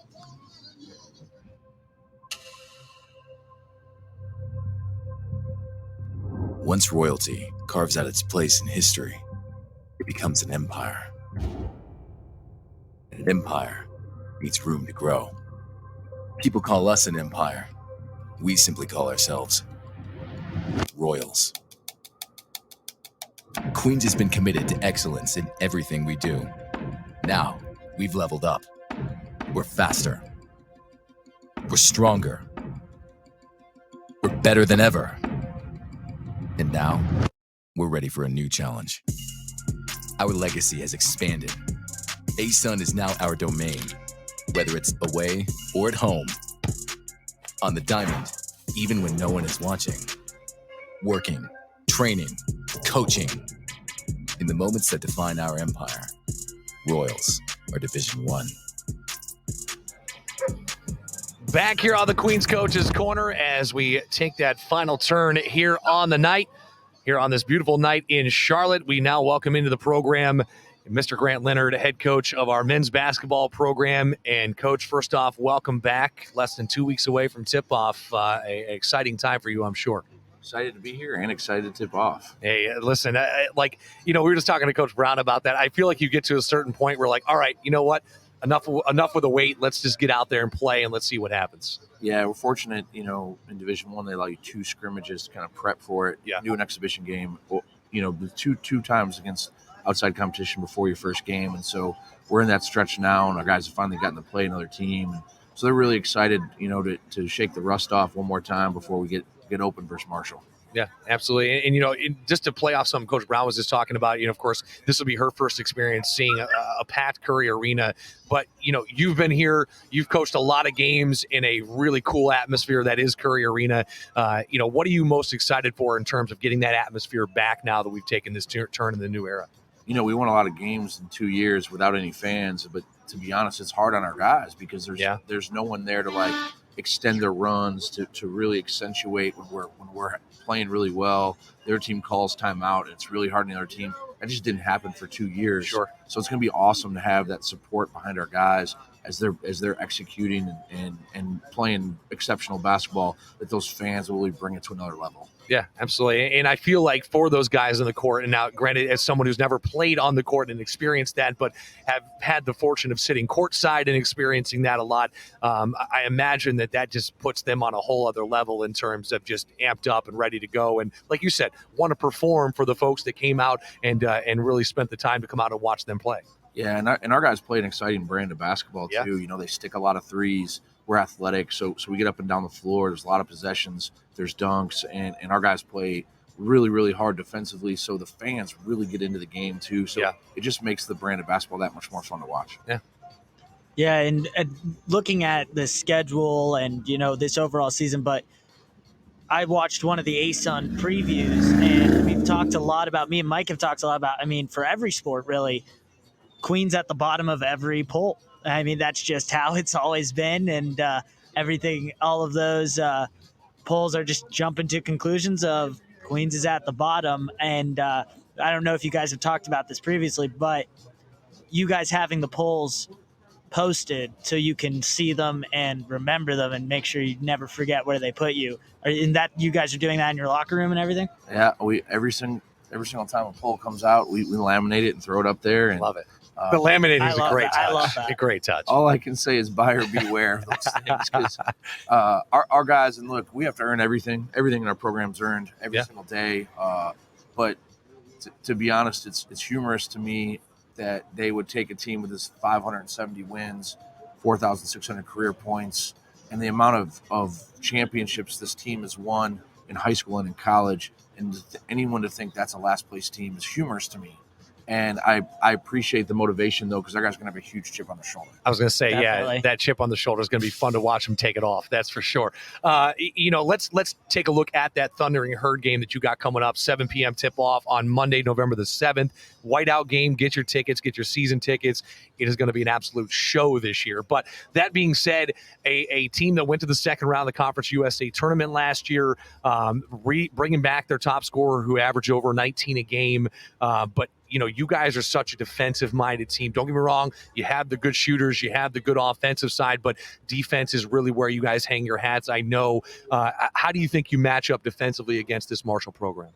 Once royalty carves out its place in history, it becomes an empire. And an empire needs room to grow. People call us an empire. We simply call ourselves Royals. Queens has been committed to excellence in everything we do. Now, we've leveled up. We're faster. We're stronger. We're better than ever. And now, we're ready for a new challenge. Our legacy has expanded. ASUN is now our domain, whether it's away or at home. On the diamond, even when no one is watching. Working, training, coaching. In the moments that define our empire, Royals are Division I. Back here on the Queen's Coaches Corner as we take that final turn here on the night. Here on this beautiful night in Charlotte, we now welcome into the program Mr. Grant Leonard, head coach of our men's basketball program. And Coach, first off, welcome back. Less than 2 weeks away from tip-off. An exciting time for you, I'm sure. Excited to be here and excited to tip off. Hey, listen, we were just talking to Coach Brown about that. I feel like you get to a certain point where all right, you know what? Enough with the wait. Let's just get out there and play and let's see what happens. Yeah, we're fortunate, in Division I, they allow you 2 scrimmages to kind of prep for it, do an exhibition game, the two times against outside competition before your first game. And so we're in that stretch now, and our guys have finally gotten to play another team. And so they're really excited, to shake the rust off one more time before we get open versus Marshall. Yeah, absolutely. And just to play off something Coach Brown was just talking about, of course, this will be her first experience seeing a packed Curry Arena. But, you've been here, you've coached a lot of games in a really cool atmosphere that is Curry Arena. What are you most excited for in terms of getting that atmosphere back now that we've taken this turn in the new era? We won a lot of games in 2 years without any fans, but to be honest, it's hard on our guys because there's no one there to extend their runs, to really accentuate when we're playing really well. Their team calls timeout, and it's really hard on the other team. That just didn't happen for 2 years. Sure. So it's going to be awesome to have that support behind our guys as they're executing and playing exceptional basketball, that those fans will really bring it to another level. Yeah, absolutely. And I feel like for those guys in the court, and now granted, as someone who's never played on the court and experienced that, but have had the fortune of sitting courtside and experiencing that a lot, I imagine that just puts them on a whole other level in terms of just amped up and ready to go. And like you said, want to perform for the folks that came out and really spent the time to come out and watch them play. Yeah, and our guys play an exciting brand of basketball too. Yeah. You know, they stick a lot of threes. We're athletic, so we get up and down the floor. There's a lot of possessions. There's dunks, and our guys play really, really hard defensively. So the fans really get into the game too. So it just makes the brand of basketball that much more fun to watch. Yeah. Yeah, and looking at the schedule and, this overall season, but I watched one of the ASUN previews, and we've talked a lot about, me and Mike have talked a lot about, for every sport really, Queens at the bottom of every poll. That's just how it's always been, and everything, all of those polls are just jumping to conclusions of Queens is at the bottom. And I don't know if you guys have talked about this previously, but you guys having the polls posted so you can see them and remember them and make sure you never forget where they put you. In that, you guys are doing that in your locker room and everything? Yeah, we every single time a poll comes out, we laminate it and throw it up there. And love it. The laminating is a great touch. I love that. A great touch. All I can say is buyer beware of those things, because our guys, and look, we have to earn everything. Everything in our program's earned every single day. But to be honest, it's humorous to me that they would take a team with this 570 wins, 4,600 career points, and the amount of championships this team has won in high school and in college, and anyone to think that's a last place team is humorous to me. And I appreciate the motivation, though, because our guys are going to have a huge chip on their shoulder. I was going to say, Definitely. yeah, that chip on the shoulder is going to be fun to watch them take it off. That's for sure. Let's take a look at that Thundering Herd game that you got coming up, 7 p.m. tip-off on Monday, November the 7th. Whiteout game. Get your tickets. Get your season tickets. It is going to be an absolute show this year. But that being said, a team that went to the second round of the Conference USA tournament last year, bringing back their top scorer who averaged over 19 a game, but you guys are such a defensive-minded team. Don't get me wrong. You have the good shooters. You have the good offensive side, but defense is really where you guys hang your hats. I know. How do you think you match up defensively against this Marshall program?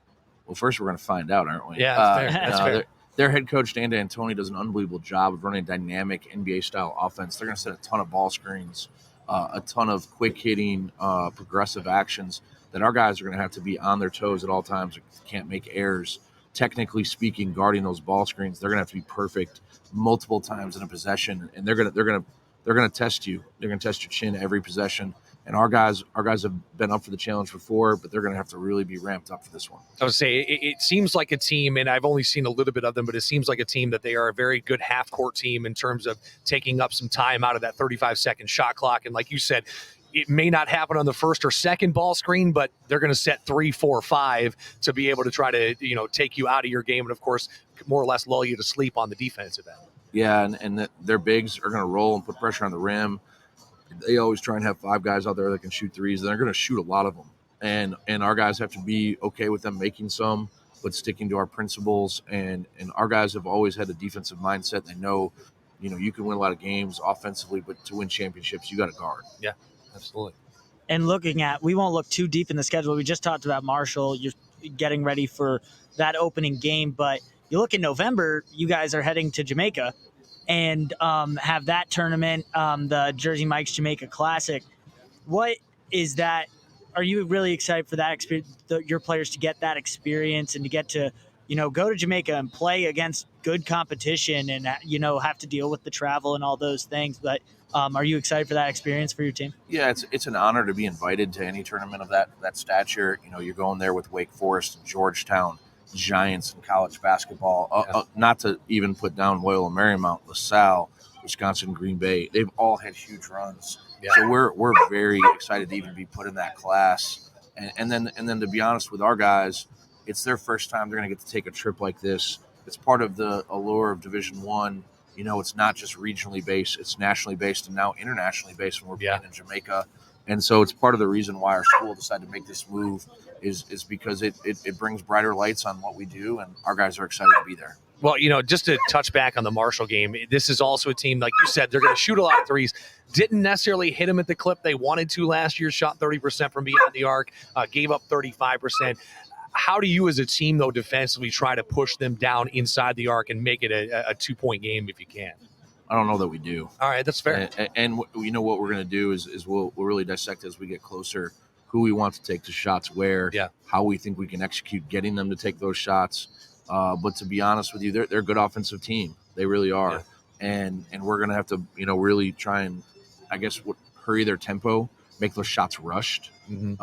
Well, first we're going to find out, aren't we? Yeah, that's fair. That's fair. Their head coach, Dan D'Antoni, does an unbelievable job of running a dynamic NBA-style offense. They're going to set a ton of ball screens, a ton of quick-hitting, progressive actions that our guys are going to have to be on their toes at all times. Can't make errors. Technically speaking, guarding those ball screens, they're going to have to be perfect multiple times in a possession, and they're going to test you. They're going to test your chin every possession. And our guys have been up for the challenge before, but they're going to have to really be ramped up for this one. I would say it seems like a team, and I've only seen a little bit of them, but it seems like a team that they are a very good half-court team in terms of taking up some time out of that 35-second shot clock. And like you said, it may not happen on the first or second ball screen, but they're going to set 3, 4, 5 to be able to try to, take you out of your game and, of course, more or less lull you to sleep on the defensive end. Yeah, and their bigs are going to roll and put pressure on the rim. They always try and have 5 guys out there that can shoot threes, and they're going to shoot a lot of them. And our guys have to be okay with them making some, but sticking to our principles. And our guys have always had a defensive mindset. They know, you can win a lot of games offensively, but to win championships, you got to guard. Yeah. Absolutely. And we won't look too deep in the schedule. We just talked about Marshall. You're getting ready for that opening game. But you look in November, you guys are heading to Jamaica and have that tournament, the Jersey Mike's Jamaica Classic. What is that? Are you really excited for that experience, your players to get that experience and to get to, go to Jamaica and play against good competition and, have to deal with the travel and all those things? But are you excited for that experience for your team? Yeah, it's an honor to be invited to any tournament of that stature. You're going there with Wake Forest and Georgetown, giants in college basketball. Not to even put down Loyola Marymount, LaSalle, Wisconsin, Green Bay. They've all had huge runs. Yeah. So we're very excited to even be put in that class. And then to be honest with our guys, it's their first time they're going to get to take a trip like this. It's part of the allure of Division I. It's not just regionally based, it's nationally based and now internationally based when we're playing in Jamaica. And so it's part of the reason why our school decided to make this move is because it brings brighter lights on what we do, and our guys are excited to be there. Well, just to touch back on the Marshall game, this is also a team, like you said, they're going to shoot a lot of threes. Didn't necessarily hit them at the clip they wanted to last year, shot 30% from beyond the arc, gave up 35%. How do you as a team, though, defensively try to push them down inside the arc and make it a 2-point game if you can? I don't know that we do. All right, that's fair. And what we're going to do is we'll really dissect as we get closer who we want to take the shots where, how we think we can execute getting them to take those shots. But to be honest with you, they're a good offensive team. They really are. Yeah. And we're going to have to, really try and, I guess, hurry their tempo, make those shots rushed. Mm-hmm.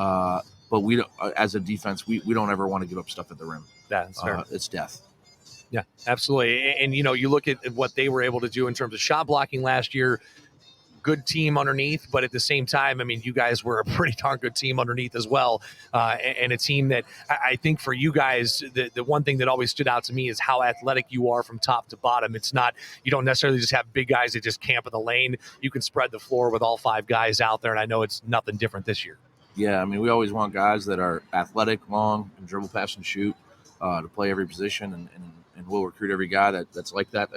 But we, as a defense, we don't ever want to give up stuff at the rim. That's fair. It's death. Yeah, absolutely. And, you look at what they were able to do in terms of shot blocking last year, good team underneath, but at the same time, I mean, you guys were a pretty darn good team underneath as well. And a team that I think for you guys, the one thing that always stood out to me is how athletic you are from top to bottom. It's not, you don't necessarily just have big guys that just camp in the lane. You can spread the floor with all 5 guys out there, and I know it's nothing different this year. Yeah, I mean, we always want guys that are athletic, long, and dribble, pass, and shoot to play every position, and we'll recruit every guy that's like that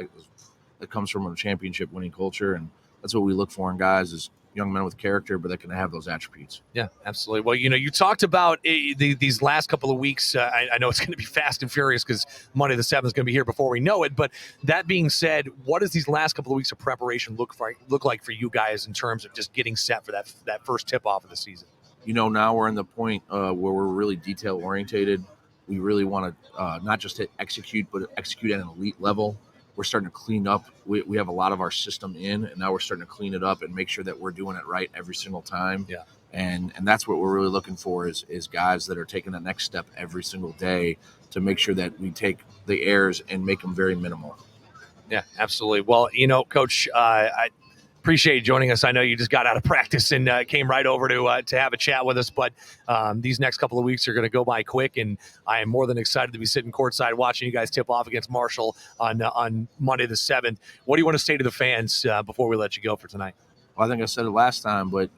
comes from a championship-winning culture, and that's what we look for in guys is young men with character, but that can have those attributes. Yeah, absolutely. Well, you talked about these last couple of weeks. I know it's going to be fast and furious because Monday the 7th is going to be here before we know it. But that being said, what does these last couple of weeks of preparation look like for you guys in terms of just getting set for that first tip-off of the season? Now we're in the point where we're really detail-orientated. We really want to not just execute, but execute at an elite level. We're starting to clean up. We have a lot of our system in, and now we're starting to clean it up and make sure that we're doing it right every single time. Yeah. And that's what we're really looking for is guys that are taking that next step every single day to make sure that we take the errors and make them very minimal. Yeah, absolutely. Well, Coach, I appreciate you joining us. I know you just got out of practice and came right over to have a chat with us, but these next couple of weeks are going to go by quick, and I am more than excited to be sitting courtside watching you guys tip off against Marshall on Monday the 7th. What do you want to say to the fans before we let you go for tonight? Well, I think I said it last time, but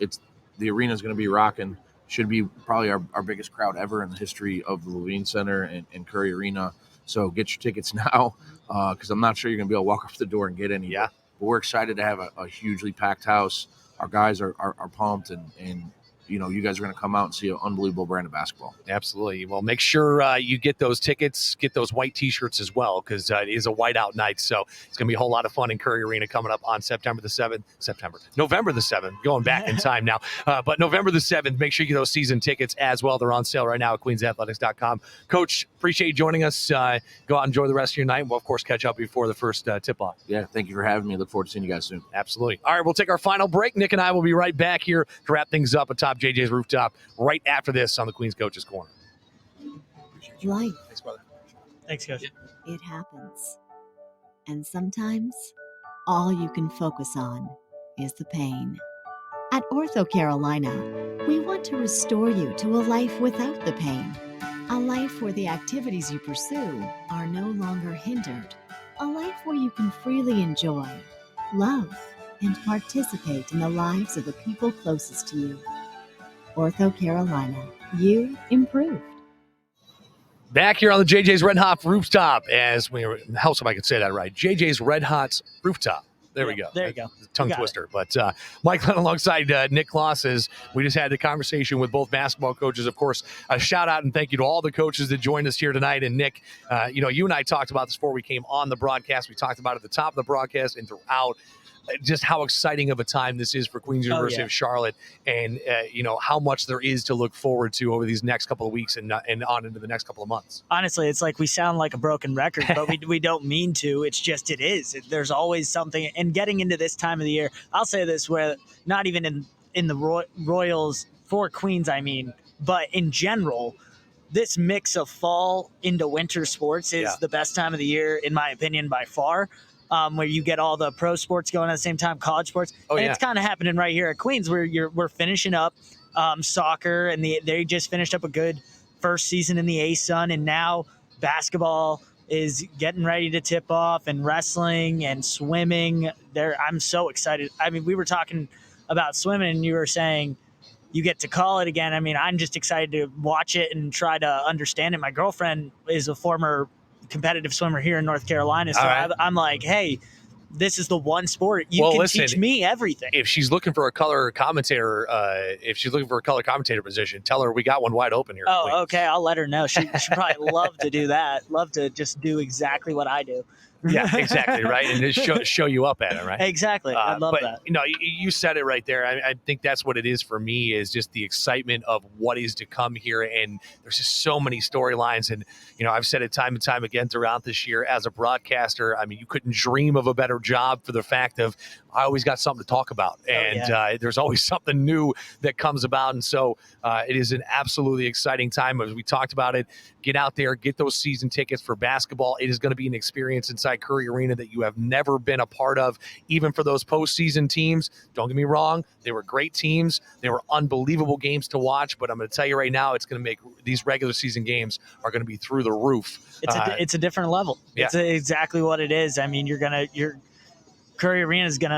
it's the arena is going to be rocking. Should be probably our biggest crowd ever in the history of the Levine Center and Curry Arena. So get your tickets now because I'm not sure you're going to be able to walk up the door and get any. Yeah. But we're excited to have a hugely packed house. Our guys are pumped, and you guys are going to come out and see an unbelievable brand of basketball. Absolutely. Well, make sure you get those tickets, get those white T-shirts as well, because it is a whiteout night. So it's going to be a whole lot of fun in Curry Arena coming up on November the 7th, going back in time now. But November the 7th, make sure you get those season tickets as well. They're on sale right now at queensathletics.com. Coach, appreciate you joining us. Go out and enjoy the rest of your night. We'll, of course, catch up before the first tip-off. Yeah, thank you for having me. Look forward to seeing you guys soon. Absolutely. All right, we'll take our final break. Nick and I will be right back here to wrap things up atop JJ's Rooftop right after this on the Queen's Coaches Corner. Life. Thanks, brother. Thanks, Coach. It happens. And sometimes all you can focus on is the pain. At Ortho Carolina, we want to restore you to a life without the pain. A life where the activities you pursue are no longer hindered. A life where you can freely enjoy, love, and participate in the lives of the people closest to you. Ortho Carolina, you improved. Back here on the JJ's Red Hot Rooftop, as we hope somebody could say that right. JJ's Red Hot Rooftop. There we go. There you go. Tongue twister. But Mike Glenn alongside Nick Kloss, as we just had the conversation with both basketball coaches. Of course, a shout out and thank you to all the coaches that joined us here tonight. And Nick, you and I talked about this before we came on the broadcast. We talked about it at the top of the broadcast and throughout. Just how exciting of a time this is for Queen's University of Charlotte, and how much there is to look forward to over these next couple of weeks and on into the next couple of months. Honestly, it's like we sound like a broken record, but we don't mean to. It's just it is. There's always something. And getting into this time of the year, I'll say this, where not even in the Royals for Queens, but in general, this mix of fall into winter sports is the best time of the year, in my opinion, by far. Where you get all the pro sports going at the same time, college sports. It's kind of happening right here at Queens, where we're finishing up soccer, and they just finished up a good first season in the ASUN, and now basketball is getting ready to tip off, and wrestling and swimming. I'm so excited. We were talking about swimming, and you were saying you get to call it again. I mean, I'm just excited to watch it and try to understand it. My girlfriend is a former competitive swimmer here in North Carolina, so I'm like, hey, this is the one sport you can teach me everything. If she's looking for a color commentator, position, tell her we got one wide open here. Oh, okay. I'll let her know. She'd probably love to do that. Love to just do exactly what I do. Yeah, exactly, right? And just show you up at it, right? Exactly. I love that. You know, you said it right there. I think that's what it is for me, is just the excitement of what is to come here. And there's just so many storylines. And, you know, I've said it time and time again throughout this year as a broadcaster. I mean, you couldn't dream of a better job for the fact of I always got something to talk about. And there's always something new that comes about. And so it is an absolutely exciting time. As we talked about it, get out there, get those season tickets for basketball. It is going to be an experience inside Curry Arena that you have never been a part of, even for those postseason teams. Don't get me wrong. They were great teams. They were unbelievable games to watch, but I'm going to tell you right now, it's going to make these regular season games are going to be through the roof. It's a different level. Yeah. It's exactly what it is. I mean, Curry Arena is going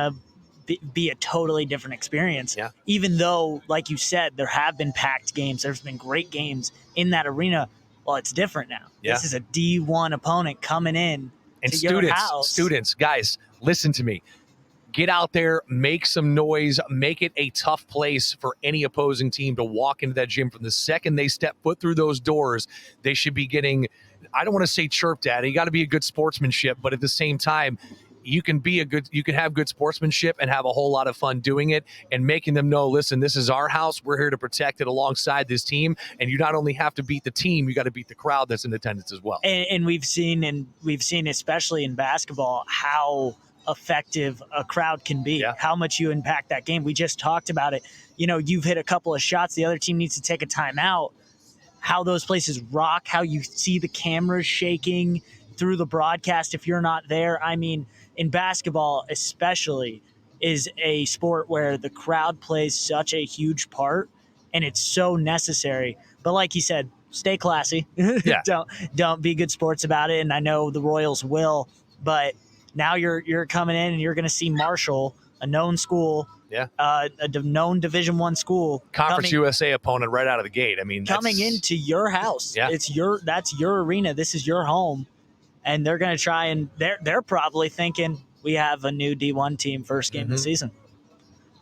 to be a totally different experience. Yeah. Even though, like you said, there have been packed games. There's been great games in that arena. Well, it's different now. Yeah. This is a D1 opponent coming in and to your house. Students, guys, listen to me. Get out there, make some noise, make it a tough place for any opposing team to walk into that gym. From the second they step foot through those doors, they should be getting, I don't want to say chirped at. You got to be a good sportsmanship, but at the same time, you can have good sportsmanship and have a whole lot of fun doing it and making them know, listen, this is our house. We're here to protect it alongside this team. And you not only have to beat the team, you got to beat the crowd that's in attendance as well. And we've seen, especially in basketball, how effective a crowd can be, how much you impact that game. We just talked about it. You know, you've hit a couple of shots. The other team needs to take a timeout. How those places rock, how you see the cameras shaking through the broadcast if you're not there. I mean, in basketball especially, is a sport where the crowd plays such a huge part, and it's so necessary. But like you said, stay classy. Yeah. Don't be good sports about it. And I know the Royals will, but now you're coming in and you're going to see Marshall, a known school, a known Division I school, Conference USA opponent right out of the gate. I mean, coming into your house. Yeah. That's your arena. This is your home. And they're going to try, and they're probably thinking, we have a new D1 team first game of the season.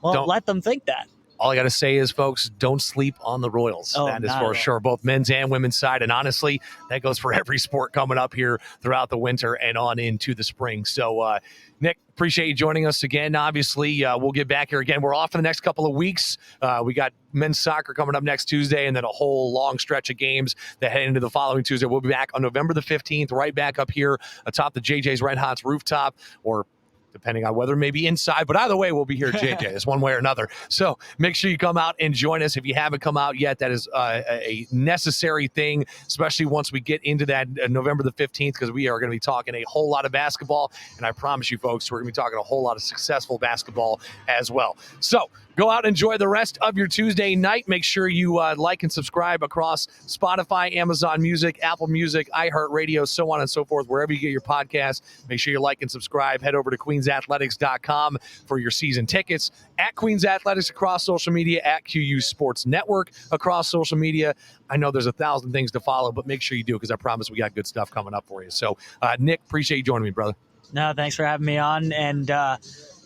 Well, let them think that. All I got to say is, folks, don't sleep on the Royals. Oh, that is for sure, both men's and women's side. And honestly, that goes for every sport coming up here throughout the winter and on into the spring. So, Nick, appreciate you joining us again. Obviously, we'll get back here again. We're off for the next couple of weeks. We got men's soccer coming up next Tuesday, and then a whole long stretch of games that head into the following Tuesday. We'll be back on November the 15th, right back up here atop the JJ's Red Hots rooftop, or depending on whether maybe inside, but either way, we'll be here at JJ's one way or another. So make sure you come out and join us. If you haven't come out yet, that is a necessary thing, especially once we get into that November the 15th, because we are going to be talking a whole lot of basketball. And I promise you folks, we're going to be talking a whole lot of successful basketball as well. So go out and enjoy the rest of your Tuesday night. Make sure you like and subscribe across Spotify, Amazon Music, Apple Music, iHeartRadio, so on and so forth, wherever you get your podcasts. Make sure you like and subscribe. Head over to queensathletics.com for your season tickets. At Queens Athletics across social media, at QU Sports Network across social media. I know there's 1,000 things to follow, but make sure you do, because I promise we got good stuff coming up for you. So, Nick, appreciate you joining me, brother. No, thanks for having me on. And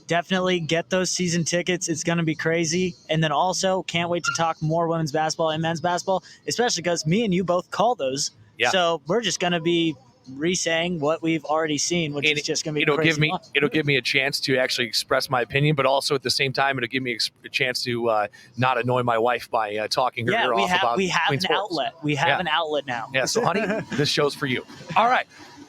definitely get those season tickets. It's going to be crazy. And then also can't wait to talk more women's basketball and men's basketball, especially because me and you both call those. Yeah. So we're just going to be re-saying what we've already seen, which is just going to be crazy. It'll give me a chance to actually express my opinion, but also at the same time, it'll give me a chance to not annoy my wife by talking her ear off about we have Queen an sports. outlet. We have an outlet now. Yeah, so honey, this show's for you. All right.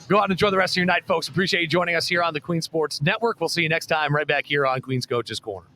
Go out and enjoy the rest of your night, folks. Appreciate you joining us here on the Queen Sports Network. We'll see you next time right back here on Queen's Coach's Corner.